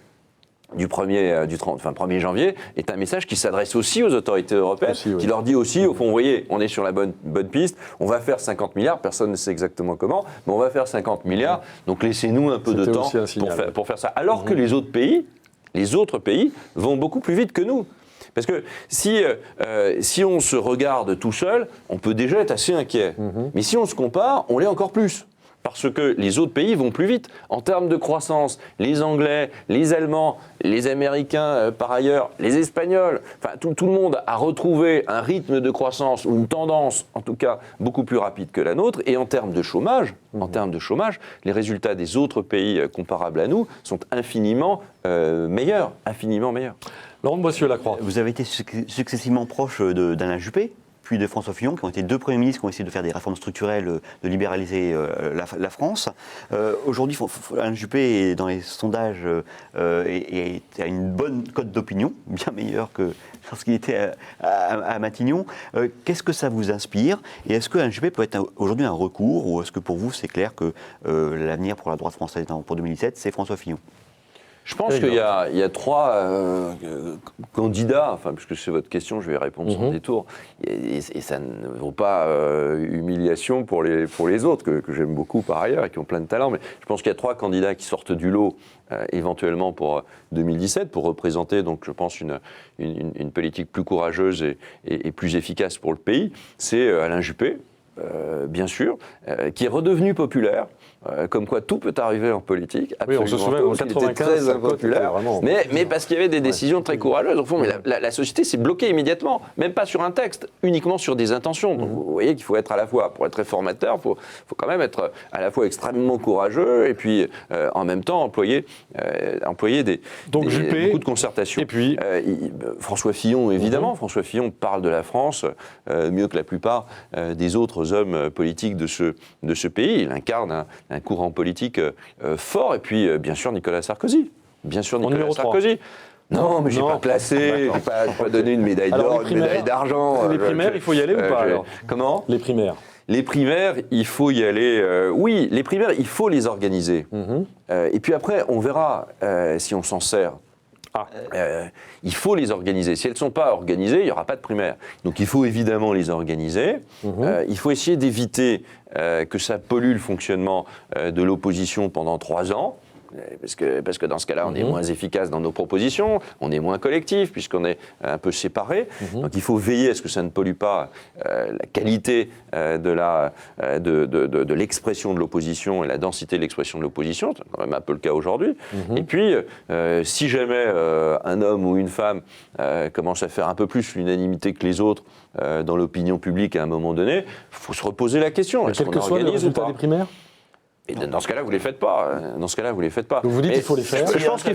du 1er janvier est un message qui s'adresse aussi aux autorités européennes, qui leur dit aussi, au fond, vous voyez, on est sur la bonne piste, on va faire 50 milliards, personne ne sait exactement comment, mais on va faire 50 milliards, donc laissez-nous un peu de temps pour faire ça. Alors que les autres pays vont beaucoup plus vite que nous. Parce que si on se regarde tout seul, on peut déjà être assez inquiet. Mais si on se compare, on l'est encore plus. Parce que les autres pays vont plus vite. En termes de croissance, les Anglais, les Allemands, les Américains par ailleurs, les Espagnols, enfin tout le monde a retrouvé un rythme de croissance ou une tendance, en tout cas, beaucoup plus rapide que la nôtre. Et en termes de chômage, les résultats des autres pays comparables à nous sont infiniment meilleurs, Laurent de Boissieu-Lacroix. Vous avez été successivement proche d'Alain Juppé, puis de François Fillon, qui ont été deux premiers ministres qui ont essayé de faire des réformes structurelles, de libéraliser la France. Aujourd'hui, Alain Juppé est dans les sondages et a une bonne cote d'opinion, bien meilleure que lorsqu'il était à Matignon. Qu'est-ce que ça vous inspire? Et est-ce que Alain Juppé peut être aujourd'hui un recours, ou est-ce que pour vous, c'est clair que l'avenir pour la droite française pour 2017, c'est François Fillon? Je pense qu'il y a trois candidats, enfin, puisque c'est votre question, je vais répondre sans détour, et ça ne vaut pas humiliation pour les autres, que j'aime beaucoup par ailleurs et qui ont plein de talent, mais je pense qu'il y a trois candidats qui sortent du lot éventuellement pour 2017, pour représenter, donc je pense, une politique plus courageuse et plus efficace pour le pays. C'est Alain Juppé, bien sûr, qui est redevenu populaire. Comme quoi tout peut arriver en politique. Oui, on se souvient en 95, très impopulaire, mais parce qu'il y avait des décisions très courageuses. Au fond, mais la société s'est bloquée immédiatement, même pas sur un texte, uniquement sur des intentions. Donc vous voyez qu'il faut être à la fois, pour être réformateur, il faut quand même être à la fois extrêmement courageux et puis en même temps employer beaucoup de concertation. Et puis François Fillon, évidemment. François Fillon parle de la France mieux que la plupart des autres hommes politiques de ce pays. Il incarne un courant politique fort, et puis bien sûr Nicolas Sarkozy. Non, mais j'ai pas classé, j'ai pas donné une médaille d'or, une médaille d'argent. Les primaires, il faut y aller ou pas alors? Comment? Les primaires. Les primaires, il faut y aller. Oui, les primaires, il faut les organiser. Et puis après, on verra si on s'en sert. Il faut les organiser. Si elles ne sont pas organisées, il n'y aura pas de primaire. Donc il faut évidemment les organiser. Il faut essayer d'éviter que ça pollue le fonctionnement de l'opposition pendant 3 ans. Parce que dans ce cas-là, on est moins efficace dans nos propositions, on est moins collectif, puisqu'on est un peu séparés. Donc il faut veiller à ce que ça ne pollue pas la qualité de l'expression de l'opposition et la densité de l'expression de l'opposition. C'est quand même un peu le cas aujourd'hui. Et puis, si jamais un homme ou une femme commence à faire un peu plus l'unanimité que les autres dans l'opinion publique à un moment donné, il faut se reposer la question. Quel que soit le résultat des primaires? Et dans ce cas-là, vous les faites pas. Donc vous dites qu'il faut les faire. Je pense qu'il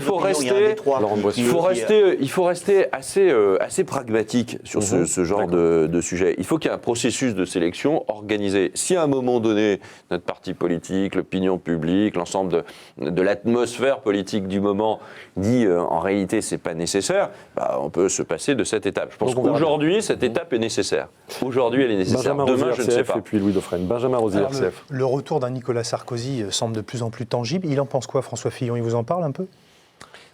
faut rester assez pragmatique sur ce genre de sujet. Il faut qu'il y ait un processus de sélection organisé. Si à un moment donné, notre parti politique, l'opinion publique, l'ensemble de l'atmosphère politique du moment dit en réalité c'est pas nécessaire, on peut se passer de cette étape. Je pense qu'aujourd'hui, cette étape est nécessaire. Aujourd'hui, elle est nécessaire. Benjamin Demain, Rosier, je ne sais pas. Et puis Louis Dauphren. Benjamin Rosier, RCF. Le retour d'un Nicolas Sarkozy semble de plus en plus tangible. Il en pense quoi, François Fillon? Il vous en parle un peu?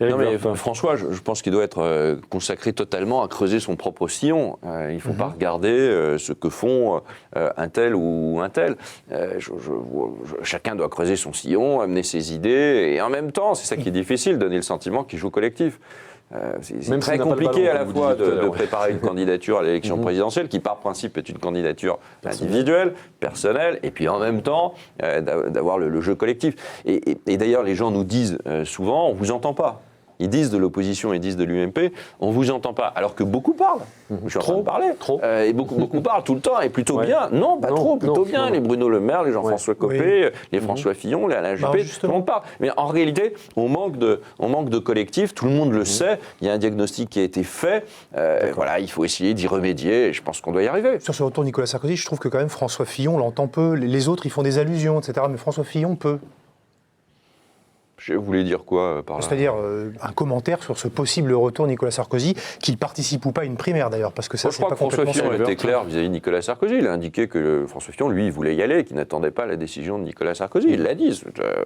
Non, mais François, je pense qu'il doit être consacré totalement à creuser son propre sillon. Il ne faut pas regarder ce que font un tel ou un tel. Chacun doit creuser son sillon, amener ses idées, et en même temps, c'est ça qui est difficile, donner le sentiment qu'il joue collectif. C'est très compliqué à la fois de préparer une candidature à l'élection présidentielle, qui par principe est une candidature individuelle, personnelle, et puis en même temps d'avoir le jeu collectif. Et d'ailleurs, les gens nous disent souvent, on ne vous entend pas. Ils disent de l'opposition, ils disent de l'UMP, on ne vous entend pas. Alors que beaucoup parlent. Je suis en train de parler. Et beaucoup parlent tout le temps, et plutôt bien. Non, pas trop, plutôt bien. Les Bruno Le Maire, les Jean-François Copé, les François Fillon, les Alain Juppé, tout le monde parle. Mais en réalité, on manque de collectif, tout le monde le sait. Il y a un diagnostic qui a été fait. Voilà, il faut essayer d'y remédier, et je pense qu'on doit y arriver. Sur ce retour Nicolas Sarkozy, je trouve que quand même François Fillon l'entend peu. Les autres, ils font des allusions, etc. Mais François Fillon peut. Je voulais dire quoi par là? C'est-à-dire un commentaire sur ce possible retour de Nicolas Sarkozy, qu'il participe ou pas à une primaire d'ailleurs, parce que ça, Moi, je crois que François Fillon était clair vis-à-vis de Nicolas Sarkozy. Il a indiqué que François Fillon, lui, il voulait y aller, qu'il n'attendait pas la décision de Nicolas Sarkozy. Il l'a dit.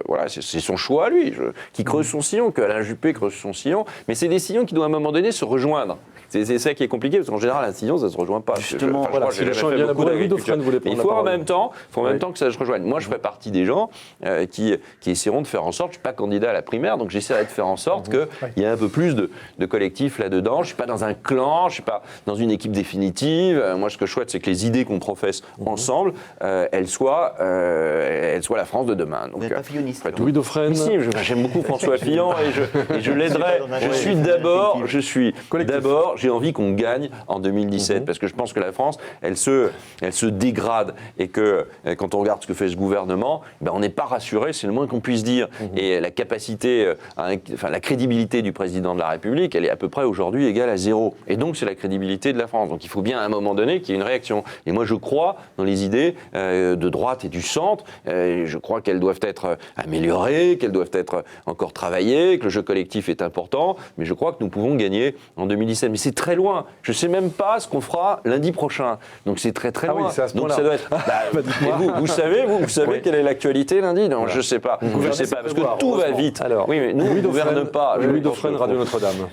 Voilà, c'est son choix à lui, qui creuse son sillon, que Alain Juppé creuse son sillon. Mais c'est des sillons qui doivent à un moment donné se rejoindre. C'est ça qui est compliqué, parce qu'en général, un sillon, ça ne se rejoint pas. Justement, si le champ est bien labouré, Louis Dauphren voulait prendre il faut en même temps que ça se rejoigne. Moi, je ferai partie des gens qui essaieront de faire en sorte, je ne suis pas candidat à la primaire, donc j'essaierai de faire en sorte qu'il y ait un peu plus de collectifs là-dedans. Je ne suis pas dans un clan, je ne suis pas dans une équipe définitive. Moi, ce que je souhaite, c'est que les idées qu'on professe ensemble, elles soient la France de demain. Donc, vous n'êtes pas filloniste. Louis Dauphren. Si, j'aime beaucoup François Fillon et je l'aiderai. J'ai envie qu'on gagne en 2017 parce que je pense que la France, elle se dégrade et que quand on regarde ce que fait ce gouvernement, on n'est pas rassuré, c'est le moins qu'on puisse dire. Et la capacité, la crédibilité du président de la République, elle est à peu près aujourd'hui égale à 0. Et donc c'est la crédibilité de la France. Donc il faut bien à un moment donné qu'il y ait une réaction. Et moi je crois dans les idées de droite et du centre. Je crois qu'elles doivent être améliorées, qu'elles doivent être encore travaillées, que le jeu collectif est important. Mais je crois que nous pouvons gagner en 2017. Mais c'est très loin. Je ne sais même pas ce qu'on fera lundi prochain. Donc c'est très très loin. Ah oui, c'est à ce donc point-là. ça doit être. Vous savez quelle est l'actualité lundi? Non, je ne sais pas. Je ne sais pas parce que tout va vite. Alors, oui, mais nous, on ne gouverne pas. Louis Dauphren, Radio Notre-Dame.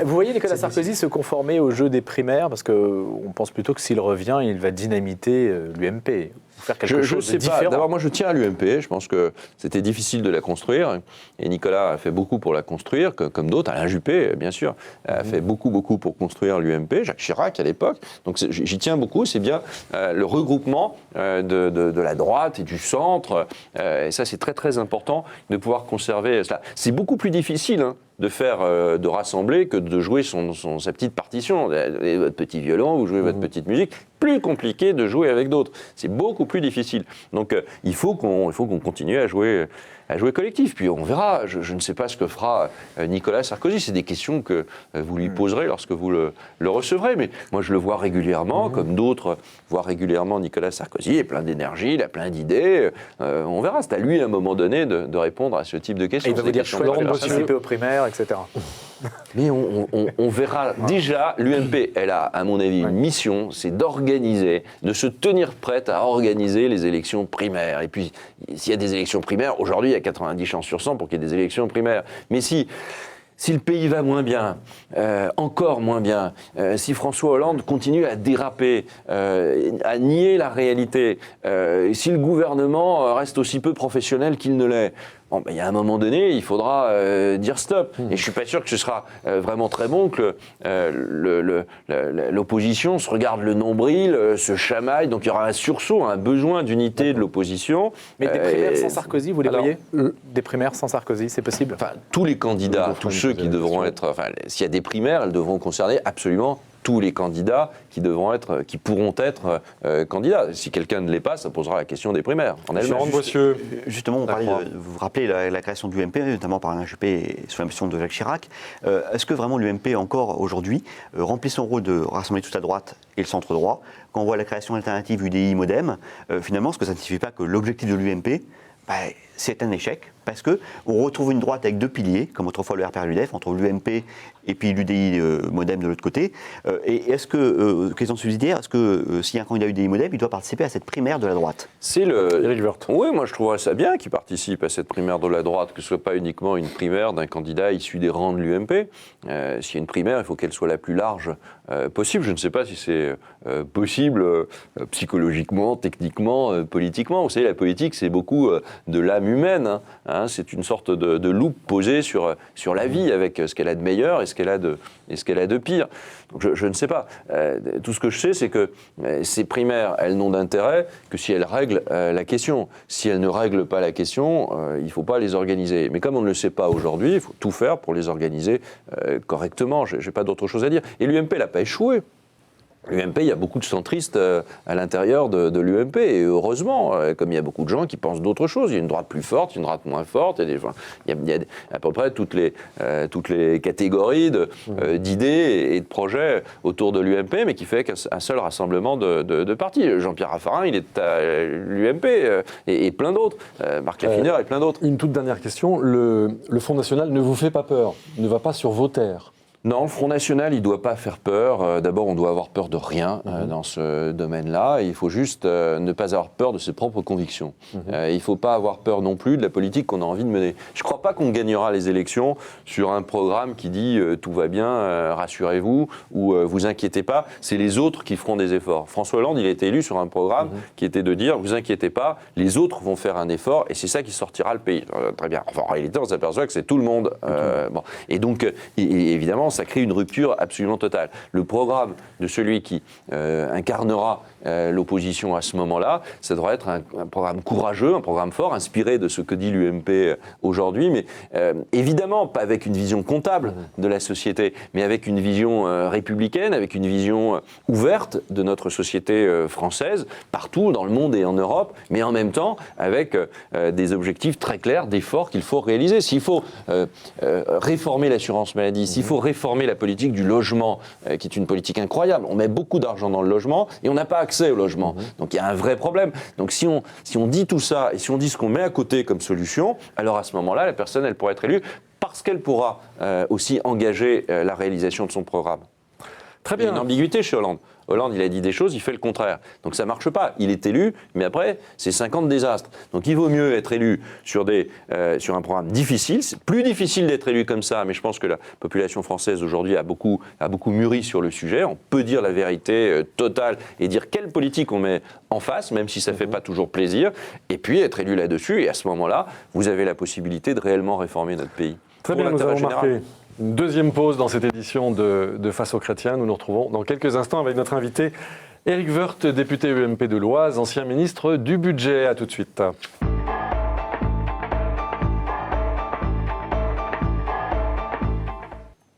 Vous voyez Nicolas Sarkozy se conformer au jeu des primaires, parce qu'on pense plutôt que s'il revient, il va dynamiter l'UMP. Faire quelque chose de différent. Je sais pas. D'abord, moi, je tiens à l'UMP. Je pense que c'était difficile de la construire. Et Nicolas a fait beaucoup pour la construire, comme d'autres. Alain Juppé, bien sûr, a fait beaucoup pour construire l'UMP. Jacques Chirac, à l'époque. Donc, j'y tiens beaucoup. C'est bien le regroupement de la droite et du centre. Et ça, c'est très, très important de pouvoir conserver cela. C'est beaucoup plus difficile, de rassembler que de jouer sa petite partition. Votre petit violon, vous jouez votre petite musique. Plus compliqué de jouer avec d'autres. C'est beaucoup plus difficile. Donc il faut qu'on continue à jouer collectif. Puis on verra. Je ne sais pas ce que fera Nicolas Sarkozy. C'est des questions que vous lui poserez lorsque vous le recevrez. Mais moi, je le vois régulièrement, comme d'autres voient régulièrement Nicolas Sarkozy. Il est plein d'énergie, il a plein d'idées. On verra. C'est à lui, à un moment donné, de répondre à ce type de questions. Et il va vous dire chouette, je vais participer aux primaires, etc. Mais on verra. Déjà, l'UMP, elle a, à mon avis, une mission, c'est d'organiser, de se tenir prête à organiser les élections primaires. Et puis, s'il y a des élections primaires, aujourd'hui, il y a 90 chances sur 100 pour qu'il y ait des élections primaires. Mais si le pays va moins bien, encore moins bien, si François Hollande continue à déraper, à nier la réalité, si le gouvernement reste aussi peu professionnel qu'il ne l'est, il y a un moment donné, il faudra dire stop. Et je ne suis pas sûr que ce sera vraiment très bon que l'opposition se regarde le nombril, se chamaille. Donc il y aura un sursaut, un besoin d'unité de l'opposition. Mais des primaires sans Sarkozy, vous les voyez? Des primaires sans Sarkozy, c'est possible? Enfin, tous les candidats, tous ceux qui devront être... Enfin, s'il y a des primaires, elles devront concerner absolument tous les candidats qui pourront être candidats. Si quelqu'un ne l'est pas, ça posera la question des primaires. Justement, vous vous rappelez la création de l'UMP, notamment par Alain Juppé sous l'impulsion de Jacques Chirac. Est-ce que vraiment l'UMP, encore aujourd'hui, remplit son rôle de rassembler toute la droite et le centre droit? Quand on voit la création alternative UDI-MoDem, finalement, est-ce que ça ne signifie pas que l'objectif de l'UMP, c'est un échec, parce qu'on retrouve une droite avec deux piliers, comme autrefois le RPR-UDF, entre l'UMP et puis l'UDI-MoDem de l'autre côté. Et est-ce que, question subsidiaire, est-ce que s'il y a un candidat UDI-MoDem, il doit participer à cette primaire de la droite? Éric Woerth. Oui, moi je trouverais ça bien qu'il participe à cette primaire de la droite, que ce ne soit pas uniquement une primaire d'un candidat issu des rangs de l'UMP. S'il y a une primaire, il faut qu'elle soit la plus large possible. Je ne sais pas si c'est possible psychologiquement, techniquement, politiquement. Vous savez, la politique, c'est beaucoup de l'âme humaine. C'est une sorte de loupe posée sur la vie, avec ce qu'elle a de meilleur et ce qu'elle a de pire. Donc je ne sais pas. Tout ce que je sais, c'est que ces primaires, elles n'ont d'intérêt que si elles règlent la question. Si elles ne règlent pas la question, il ne faut pas les organiser. Mais comme on ne le sait pas aujourd'hui, il faut tout faire pour les organiser correctement. Je n'ai pas d'autre chose à dire. Et l'UMP n'a pas échoué. L'UMP, il y a beaucoup de centristes à l'intérieur de l'UMP, et heureusement, comme il y a beaucoup de gens qui pensent d'autres choses. Il y a une droite plus forte, une droite moins forte, il y a à peu près toutes les catégories d'idées et de projets autour de l'UMP, mais qui fait qu'un seul rassemblement de partis. Jean-Pierre Raffarin, il est à l'UMP, et plein d'autres, Marc Laffineur et plein d'autres. Une toute dernière question, le Front National ne vous fait pas peur, ne va pas sur vos terres? Non, le Front National, il ne doit pas faire peur. D'abord, on doit avoir peur de rien dans ce domaine-là. Il faut juste ne pas avoir peur de ses propres convictions. Il ne faut pas avoir peur non plus de la politique qu'on a envie de mener. Je ne crois pas qu'on gagnera les élections sur un programme qui dit tout va bien, rassurez-vous, ou vous inquiétez pas. C'est les autres qui feront des efforts. François Hollande, il a été élu sur un programme qui était de dire vous inquiétez pas, les autres vont faire un effort, et c'est ça qui sortira le pays. Très bien. Enfin, en réalité, on s'aperçoit que c'est tout le monde. Bon. Et donc, évidemment, ça crée une rupture absolument totale. Le programme de celui qui incarnera l'opposition à ce moment-là, ça devrait être un programme courageux, un programme fort, inspiré de ce que dit l'UMP aujourd'hui, mais évidemment pas avec une vision comptable de la société, mais avec une vision républicaine, avec une vision ouverte de notre société française, partout dans le monde et en Europe, mais en même temps avec des objectifs très clairs d'efforts qu'il faut réaliser. S'il faut réformer l'assurance maladie, s'il faut réformer la politique du logement, qui est une politique incroyable, on met beaucoup d'argent dans le logement et on n'a pas accès au logement. Donc il y a un vrai problème. Donc si on dit tout ça et si on dit ce qu'on met à côté comme solution, alors à ce moment-là, la personne, elle pourra être élue parce qu'elle pourra aussi engager la réalisation de son programme. Très Il y a bien. une ambiguïté chez Hollande. Hollande, il a dit des choses, il fait le contraire. Donc ça ne marche pas. Il est élu, mais après, c'est 50 désastres. Donc il vaut mieux être élu sur un programme difficile. C'est plus difficile d'être élu comme ça, mais je pense que la population française aujourd'hui a beaucoup mûri sur le sujet. On peut dire la vérité totale et dire quelle politique on met en face, même si ça ne fait pas toujours plaisir, et puis être élu là-dessus. Et à ce moment-là, vous avez la possibilité de réellement réformer notre pays. Très Pour bien, nous l'intérêt avons général. marqué une deuxième pause dans cette édition de Face aux chrétiens. Nous nous retrouvons dans quelques instants avec notre invité Éric Woerth, député UMP de l'Oise, ancien ministre du Budget. À tout de suite.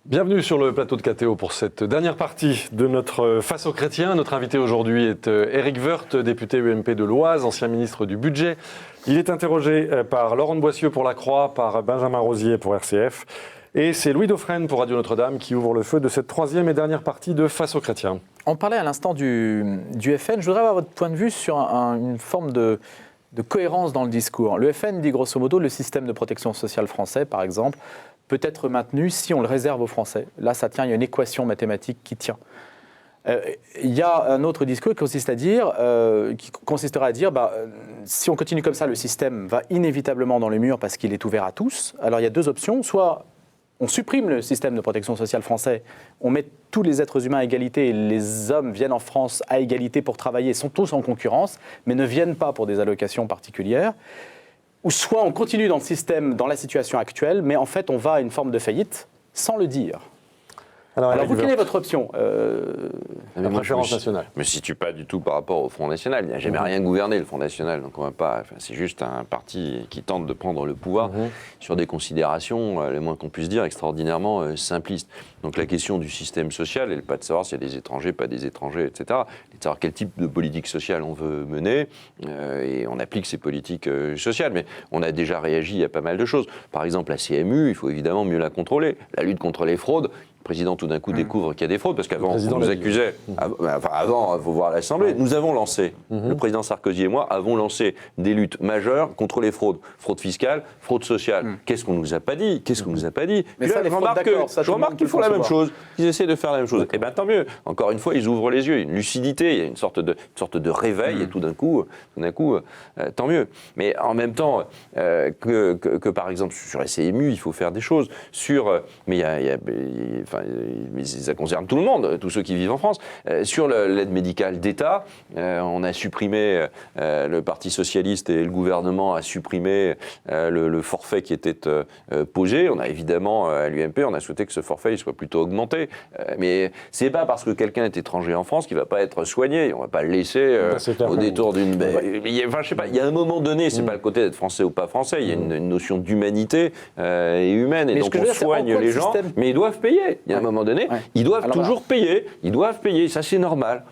Bienvenue sur le plateau de KTO pour cette dernière partie de notre Face aux chrétiens. Notre invité aujourd'hui est Éric Woerth, député UMP de l'Oise, ancien ministre du Budget. Il est interrogé par Laurent de Boissieu pour La Croix, par Benjamin Rosier pour RCF. Et c'est Louis Dauphren pour Radio Notre-Dame qui ouvre le feu de cette troisième et dernière partie de Face aux chrétiens. On parlait à l'instant du FN. Je voudrais avoir votre point de vue sur une forme de cohérence dans le discours. Le FN dit grosso modo le système de protection sociale français, par exemple, peut être maintenu si on le réserve aux Français. Là, ça tient, il y a une équation mathématique qui tient. Il y a un autre discours qui consistera à dire si on continue comme ça, le système va inévitablement dans le mur parce qu'il est ouvert à tous. Alors il y a deux options, soit on supprime le système de protection sociale français, on met tous les êtres humains à égalité et les hommes viennent en France à égalité pour travailler, sont tous en concurrence, mais ne viennent pas pour des allocations particulières. Ou soit on continue dans le système, dans la situation actuelle, mais en fait on va à une forme de faillite sans le dire. Alors vous, quelle est votre option La préférence nationale. Je ne me situe pas du tout par rapport au Front National. Il n'a jamais rien gouverné, le Front National. Donc on va pas. Enfin, c'est juste un parti qui tente de prendre le pouvoir sur des considérations, le moins qu'on puisse dire, extraordinairement simplistes. Donc la question du système social, elle n'est pas de savoir s'il y a des étrangers, pas des étrangers, etc. Elle est de savoir quel type de politique sociale on veut mener et on applique ces politiques sociales. Mais on a déjà réagi à pas mal de choses. Par exemple, la CMU, il faut évidemment mieux la contrôler. La lutte contre les fraudes. Le président, tout d'un coup, découvre qu'il y a des fraudes, parce qu'avant, on nous accusait. Avant, il faut voir l'Assemblée. Nous avons lancé, le président Sarkozy et moi, avons lancé des luttes majeures contre les fraudes. Fraude fiscale, fraude sociale. Qu'est-ce qu'on nous a pas dit Mais ça, là, je remarque qu'ils font la même chose. Ils essaient de faire la même chose. Eh bien, tant mieux. Encore une fois, ils ouvrent les yeux. Il y a une lucidité, il y a une sorte de réveil, et tout d'un coup, tant mieux. Mais en même temps, que par exemple, sur la CMU, il faut faire des choses. Mais ça concerne tout le monde, tous ceux qui vivent en France. Sur l'aide médicale d'État, on a supprimé, le Parti socialiste et le gouvernement a supprimé le forfait qui était posé. On a évidemment, à l'UMP, on a souhaité que ce forfait il soit plutôt augmenté. Mais c'est pas parce que quelqu'un est étranger en France qu'il va pas être soigné. On va pas le laisser au détour d'une... je sais pas, il y a un moment donné, c'est pas le côté d'être français ou pas français, il y a une notion d'humanité et humaine. Et donc on soigne les gens, mais ils doivent payer. Il y a un moment donné, Ouais. ils doivent Alors, toujours payer. Ils doivent payer. Ça, c'est normal.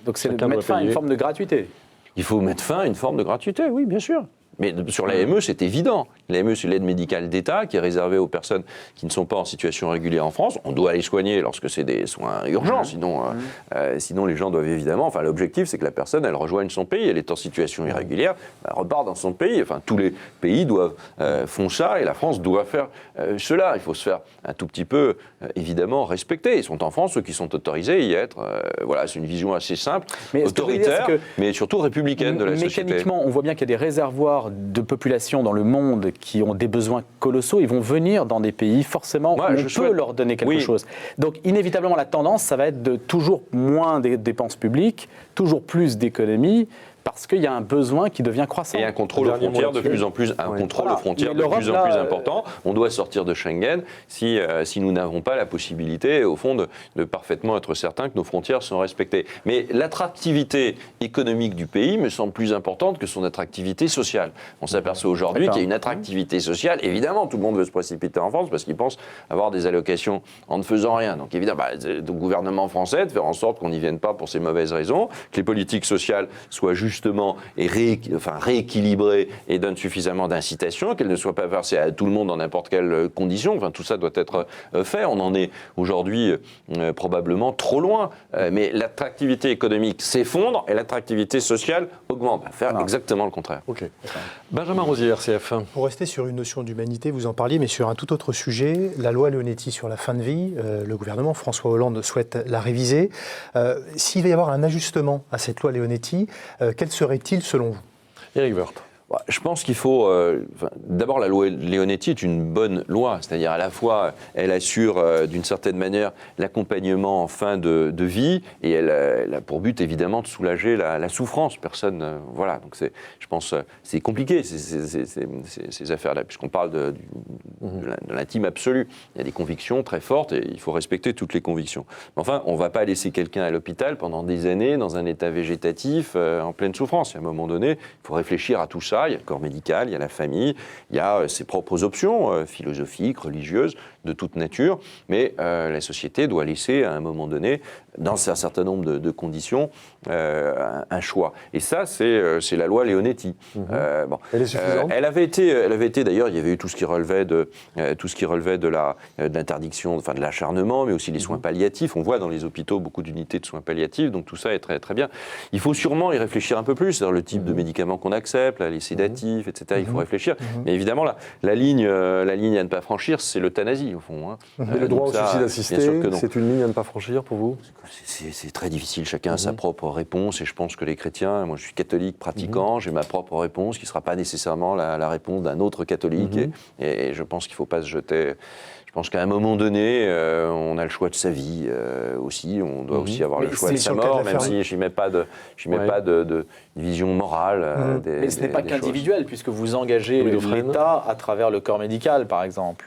Donc c'est Chacun mettre doit fin à une payer. forme de gratuité. Il faut mettre fin à une forme de gratuité, oui, bien sûr. Mais sur l'AME, c'est évident. L'AME, c'est l'aide médicale d'État qui est réservée aux personnes qui ne sont pas en situation régulière en France. On doit les soigner lorsque c'est des soins urgents, sinon les gens doivent évidemment... Enfin, l'objectif, c'est que la personne, elle rejoigne son pays. Elle est en situation irrégulière, elle repart dans son pays. Enfin, tous les pays font ça et la France doit faire cela. Il faut se faire un tout petit peu, évidemment, respecter. Ils sont en France, ceux qui sont autorisés à y être. Voilà, c'est une vision assez simple, Mais ce que je veux dire, autoritaire, c'est que mais surtout républicaine de la société. Mécaniquement, on voit bien qu'il y a des réservoirs de population dans le monde qui ont des besoins colossaux. Ils vont venir dans des pays, forcément, où on peut leur donner quelque chose. Donc, inévitablement, la tendance, ça va être de toujours moins de dépenses publiques, toujours plus d'économies, parce qu'il y a un besoin qui devient croissant. Et un contrôle aux frontières de plus en plus, important. On doit sortir de Schengen si nous n'avons pas la possibilité, au fond, de parfaitement être certain que nos frontières sont respectées. Mais l'attractivité économique du pays me semble plus importante que son attractivité sociale. On s'aperçoit aujourd'hui qu'il y a une attractivité sociale. Évidemment, tout le monde veut se précipiter en France parce qu'il pense avoir des allocations en ne faisant rien. Donc évidemment, le gouvernement français de faire en sorte qu'on n'y vienne pas pour ces mauvaises raisons, que les politiques sociales soient justement rééquilibrées et donnent suffisamment d'incitation, qu'elles ne soient pas versées à tout le monde dans n'importe quelle condition. Enfin, tout ça doit être fait. On en est aujourd'hui probablement trop loin. Mais l'attractivité économique s'effondre et l'attractivité sociale augmente. À faire exactement le contraire. Ok. Benjamin Rosier, RCF. Pour rester sur une notion d'humanité, vous en parliez, mais sur un tout autre sujet, la loi Leonetti sur la fin de vie, le gouvernement François Hollande souhaite la réviser. S'il va y avoir un ajustement à cette loi Leonetti, quel serait-il selon vous ? Éric Woerth. Je pense qu'il faut... d'abord, la loi Leonetti est une bonne loi. C'est-à-dire, à la fois, elle assure, d'une certaine manière, l'accompagnement en fin de vie, et elle a pour but, évidemment, de soulager la souffrance. Personne... voilà. Donc, je pense c'est compliqué, ces affaires-là, puisqu'on parle de l'intime absolu. Il y a des convictions très fortes, et il faut respecter toutes les convictions. Mais enfin, on ne va pas laisser quelqu'un à l'hôpital pendant des années, dans un état végétatif, en pleine souffrance. Et à un moment donné, il faut réfléchir à tout ça. Il y a le corps médical, il y a la famille, il y a ses propres options philosophiques, religieuses, de toute nature, mais la société doit laisser à un moment donné, dans un certain nombre de conditions, un choix. Et ça, c'est la loi Leonetti. Elle est suffisante. Elle avait été d'ailleurs, il y avait eu tout ce qui relevait de l'interdiction, enfin de l'acharnement, mais aussi les soins palliatifs. On voit dans les hôpitaux beaucoup d'unités de soins palliatifs, donc tout ça est très très bien. Il faut sûrement y réfléchir un peu plus, c'est-à-dire le type de médicaments qu'on accepte, les sédatifs, etc. Il faut réfléchir. Mais évidemment, la ligne à ne pas franchir, c'est l'euthanasie, au fond. Et le droit au suicide assisté, c'est une ligne à ne pas franchir pour vous ? C'est très difficile, chacun a sa propre réponse, et je pense que les chrétiens, moi je suis catholique pratiquant, j'ai ma propre réponse qui ne sera pas nécessairement la réponse d'un autre catholique, et je pense qu'il ne faut pas se jeter... Je pense qu'à un moment donné, on a le choix de sa vie aussi, on doit aussi avoir le choix de sa mort, même si je n'y mets pas de vision morale. Mais ce n'est pas qu'individuel, puisque vous engagez l'État à travers le corps médical, par exemple.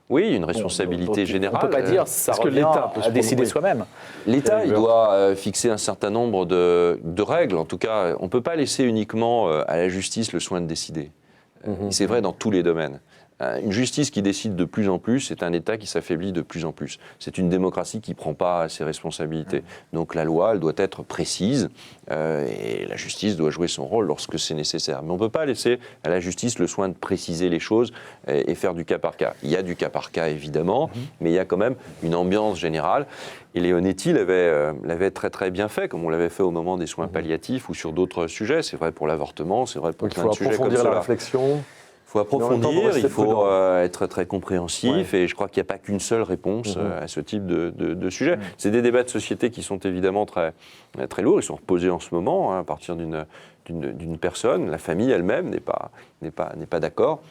Oui, une responsabilité générale. On ne peut pas dire ça revient à décider soi-même. L'État, il doit fixer un certain nombre de règles. En tout cas, on ne peut pas laisser uniquement à la justice le soin de décider. C'est vrai dans tous les domaines. Une justice qui décide de plus en plus, c'est un État qui s'affaiblit de plus en plus. C'est une démocratie qui ne prend pas ses responsabilités. Donc la loi, elle doit être précise et la justice doit jouer son rôle lorsque c'est nécessaire. Mais on ne peut pas laisser à la justice le soin de préciser les choses et faire du cas par cas. Il y a du cas par cas, évidemment, mais il y a quand même une ambiance générale. Et Leonetti l'avait très très bien fait, comme on l'avait fait au moment des soins palliatifs ou sur d'autres sujets. C'est vrai pour l'avortement, c'est vrai pour plein de sujets comme cela. Il faut approfondir la réflexion. Il faut approfondir, il faut être très compréhensif, et je crois qu'il n'y a pas qu'une seule réponse à ce type de sujet. C'est des débats de société qui sont évidemment très, très lourds, ils sont reposés en ce moment à partir d'une personne. La famille elle-même n'est pas d'accord.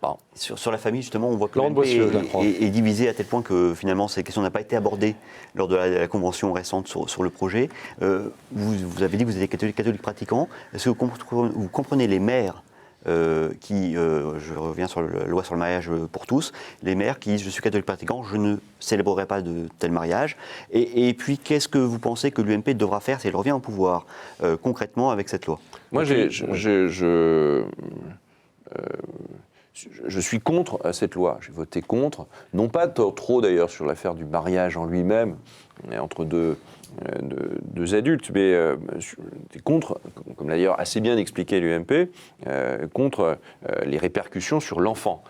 Bon. Sur la famille, justement, on voit que l'UMP est divisé à tel point que finalement ces questions n'ont pas été abordées lors de la convention récente sur le projet. Vous avez dit que vous étiez catholique pratiquant. Est-ce que vous comprenez les maires je reviens sur la loi sur le mariage pour tous, les maires qui disent je suis catholique pratiquant, je ne célébrerai pas de tel mariage. Et puis qu'est-ce que vous pensez que l'UMP devra faire si elle revient au pouvoir je suis contre cette loi. J'ai voté contre, non pas trop d'ailleurs sur l'affaire du mariage en lui-même, entre deux adultes, mais contre, comme l'a d'ailleurs assez bien expliqué l'UMP, contre les répercussions sur l'enfant.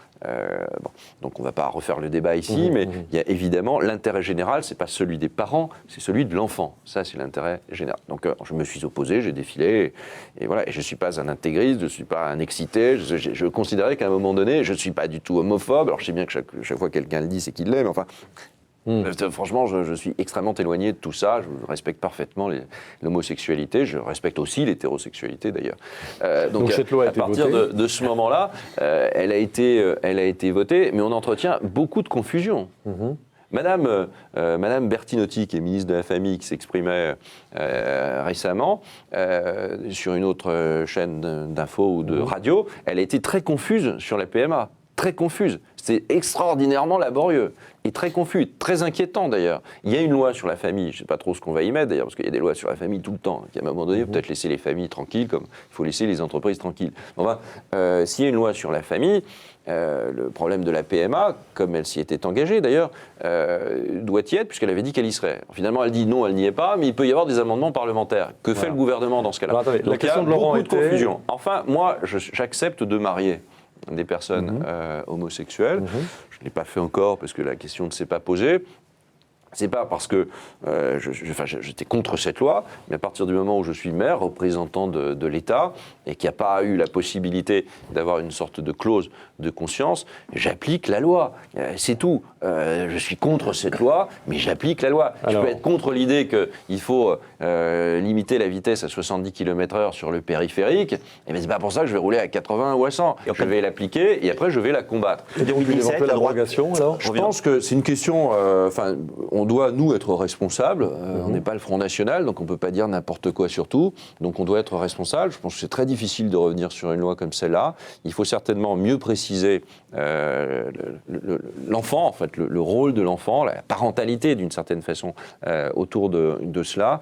Donc on ne va pas refaire le débat ici, mais il y a évidemment l'intérêt général, ce n'est pas celui des parents, c'est celui de l'enfant. Ça, c'est l'intérêt général. Donc je me suis opposé, j'ai défilé, et voilà. Et je ne suis pas un intégriste, je ne suis pas un excité, je considérais qu'à un moment donné, je ne suis pas du tout homophobe. Alors je sais bien que chaque fois que quelqu'un le dit, c'est qu'il l'aime, enfin... Franchement, je suis extrêmement éloigné de tout ça. Je respecte parfaitement l'homosexualité. Je respecte aussi l'hétérosexualité, d'ailleurs. Donc cette loi a été votée. À partir de ce moment-là, elle a été votée, mais on entretient beaucoup de confusion. Madame Bertinotti, qui est ministre de la Famille, qui s'exprimait récemment sur une autre chaîne d'info ou de radio, elle a été très confuse sur la PMA. Très confuse. C'est extraordinairement laborieux et très confus, très inquiétant d'ailleurs. Il y a une loi sur la famille, je ne sais pas trop ce qu'on va y mettre d'ailleurs, parce qu'il y a des lois sur la famille tout le temps. À un moment donné, peut-être laisser les familles tranquilles, comme il faut laisser les entreprises tranquilles. Enfin, s'il y a une loi sur la famille, le problème de la PMA, comme elle s'y était engagée d'ailleurs, doit y être, puisqu'elle avait dit qu'elle y serait. Finalement, elle dit non, elle n'y est pas, mais il peut y avoir des amendements parlementaires. Que fait le gouvernement dans ce cas-là? Attendez, Donc, la question il y a de Laurent beaucoup de confusion. Enfin, moi, j'accepte de marier des personnes homosexuelles. Je ne l'ai pas fait encore parce que la question ne s'est pas posée. C'est pas parce que j'étais contre cette loi, mais à partir du moment où je suis maire, représentant de l'État, et qu'il n'y a pas eu la possibilité d'avoir une sorte de clause de conscience, j'applique la loi. C'est tout. Je suis contre cette loi, mais j'applique la loi. Je peux être contre l'idée qu'il faut limiter la vitesse à 70 km/h sur le périphérique, et bien c'est pas pour ça que je vais rouler à 80 ou à 100. Je vais l'appliquer et après je vais la combattre. Et donc, une éventuelle abrogation, alors ? Je pense que c'est une question... on doit, nous, être responsables. On n'est pas le Front National, donc on ne peut pas dire n'importe quoi sur tout. Donc on doit être responsable. Je pense que c'est très difficile de revenir sur une loi comme celle-là. Il faut certainement mieux préciser l'enfant, en fait, le rôle de l'enfant, la parentalité, d'une certaine façon, autour de cela.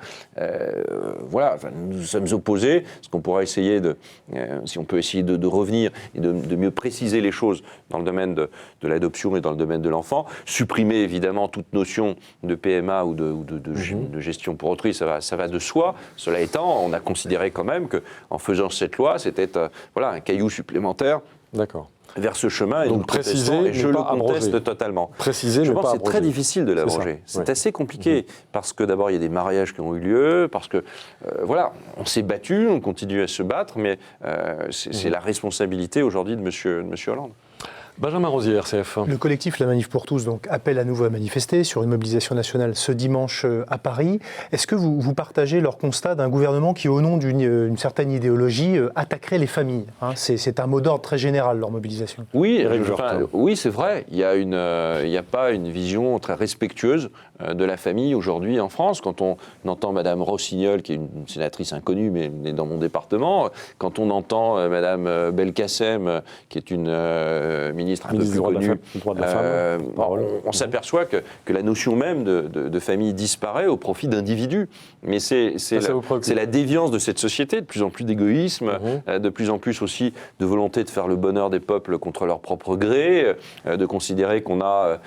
Voilà, nous sommes opposés. Est-ce qu'on pourra essayer si on peut essayer de revenir et de mieux préciser les choses dans le domaine de l'adoption et dans le domaine de l'enfant, supprimer évidemment toute notion de PMA ou de gestion pour autrui, ça va de soi. Cela étant, on a considéré quand même qu'en faisant cette loi, c'était un caillou supplémentaire vers ce chemin. Donc préciser, et je le conteste totalement. Préciser, je mais pense pas que c'est très difficile de l'abroger. C'est assez compliqué, parce que d'abord, il y a des mariages qui ont eu lieu, parce que, on s'est battu, on continue à se battre, mais c'est la responsabilité aujourd'hui de monsieur Hollande. Benjamin Rosier, RCF. Le collectif La Manif pour tous donc, appelle à nouveau à manifester sur une mobilisation nationale ce dimanche à Paris. Est-ce que vous partagez leur constat d'un gouvernement qui, au nom d'une certaine idéologie, attaquerait les familles, c'est un mot d'ordre très général, leur mobilisation. Oui, oui, c'est vrai. Il n'y a pas une vision très respectueuse de la famille aujourd'hui en France. Quand on entend Madame Rossignol, qui est une sénatrice inconnue, mais née dans mon département, quand on entend Madame Belkacem, qui est une ministre un peu plus connue, on s'aperçoit que la notion même de famille disparaît au profit d'individus. Mais c'est la déviance de cette société, de plus en plus d'égoïsme, de plus en plus aussi de volonté de faire le bonheur des peuples contre leur propre gré, de considérer qu'on a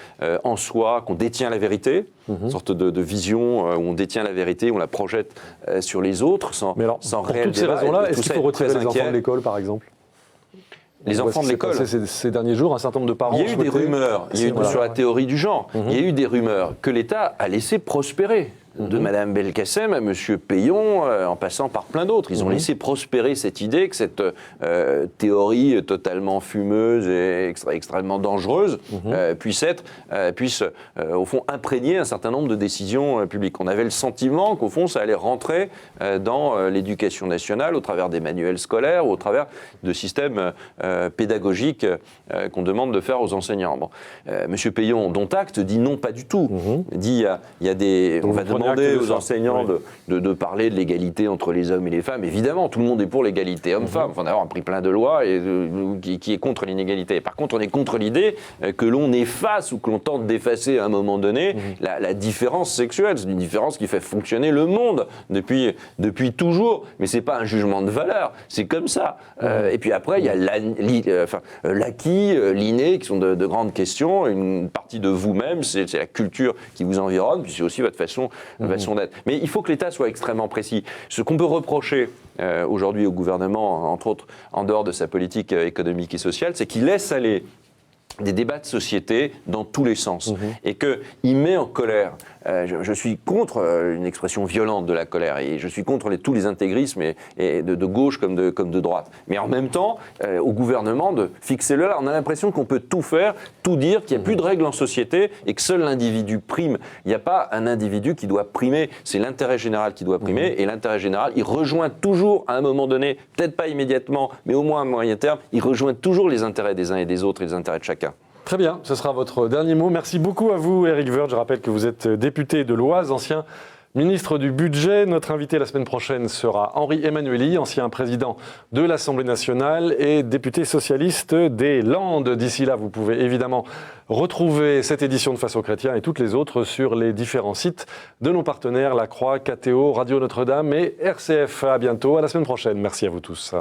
en soi, qu'on détient la vérité, une sorte de vision où on détient la vérité, on la projette sur les autres sans réel débat. Pour toutes ces raisons-là, est-ce qu'il faut retirer les enfants de l'école, par exemple ? Les enfants de l'école. Ces derniers jours, un certain nombre de parents. Il y a eu des rumeurs, sur la théorie du genre, il y a eu des rumeurs que l'État a laissé prospérer. De Madame Belkacem à Monsieur Payon, en passant par plein d'autres. Ils ont laissé prospérer cette idée que cette théorie totalement fumeuse et extrêmement dangereuse puisse au fond, imprégner un certain nombre de décisions publiques. On avait le sentiment qu'au fond, ça allait rentrer dans l'éducation nationale au travers des manuels scolaires ou au travers de systèmes pédagogiques qu'on demande de faire aux enseignants. Monsieur Payon, dont acte, dit non, pas du tout. Dit, on va demander demandé acte de aux ça. enseignants Oui. de parler de l'égalité entre les hommes et les femmes. Évidemment, tout le monde est pour l'égalité homme-femme. Enfin, d'ailleurs, on a pris plein de lois qui est contre l'inégalité. Par contre, on est contre l'idée que l'on efface ou que l'on tente d'effacer à un moment donné la différence sexuelle. C'est une différence qui fait fonctionner le monde depuis toujours. Mais c'est pas un jugement de valeur. C'est comme ça. Et puis après, il y a l'acquis, l'inné, qui sont de grandes questions. Une partie de vous-même, c'est la culture qui vous environne, puis c'est aussi votre façon d'être. Mais il faut que l'État soit extrêmement précis. Ce qu'on peut reprocher aujourd'hui au gouvernement, entre autres en dehors de sa politique économique et sociale, c'est qu'il laisse aller des débats de société dans tous les sens et qu'il met en colère. Je suis contre une expression violente de la colère et je suis contre tous les intégrismes et de gauche comme de droite. Mais en même temps, au gouvernement de fixer le là. On a l'impression qu'on peut tout faire, tout dire, qu'il n'y a plus de règles en société et que seul l'individu prime. Il n'y a pas un individu qui doit primer, c'est l'intérêt général qui doit primer et l'intérêt général, il rejoint toujours à un moment donné, peut-être pas immédiatement, mais au moins à moyen terme, il rejoint toujours les intérêts des uns et des autres et les intérêts de chacun. Très bien, ce sera votre dernier mot. Merci beaucoup à vous, Éric Woerth. Je rappelle que vous êtes député de l'Oise, ancien ministre du Budget. Notre invité la semaine prochaine sera Henri Emmanuelli, ancien président de l'Assemblée nationale et député socialiste des Landes. D'ici là, vous pouvez évidemment retrouver cette édition de Face aux Chrétiens et toutes les autres sur les différents sites de nos partenaires, La Croix, KTO, Radio Notre-Dame et RCF. À bientôt, à la semaine prochaine. Merci à vous tous.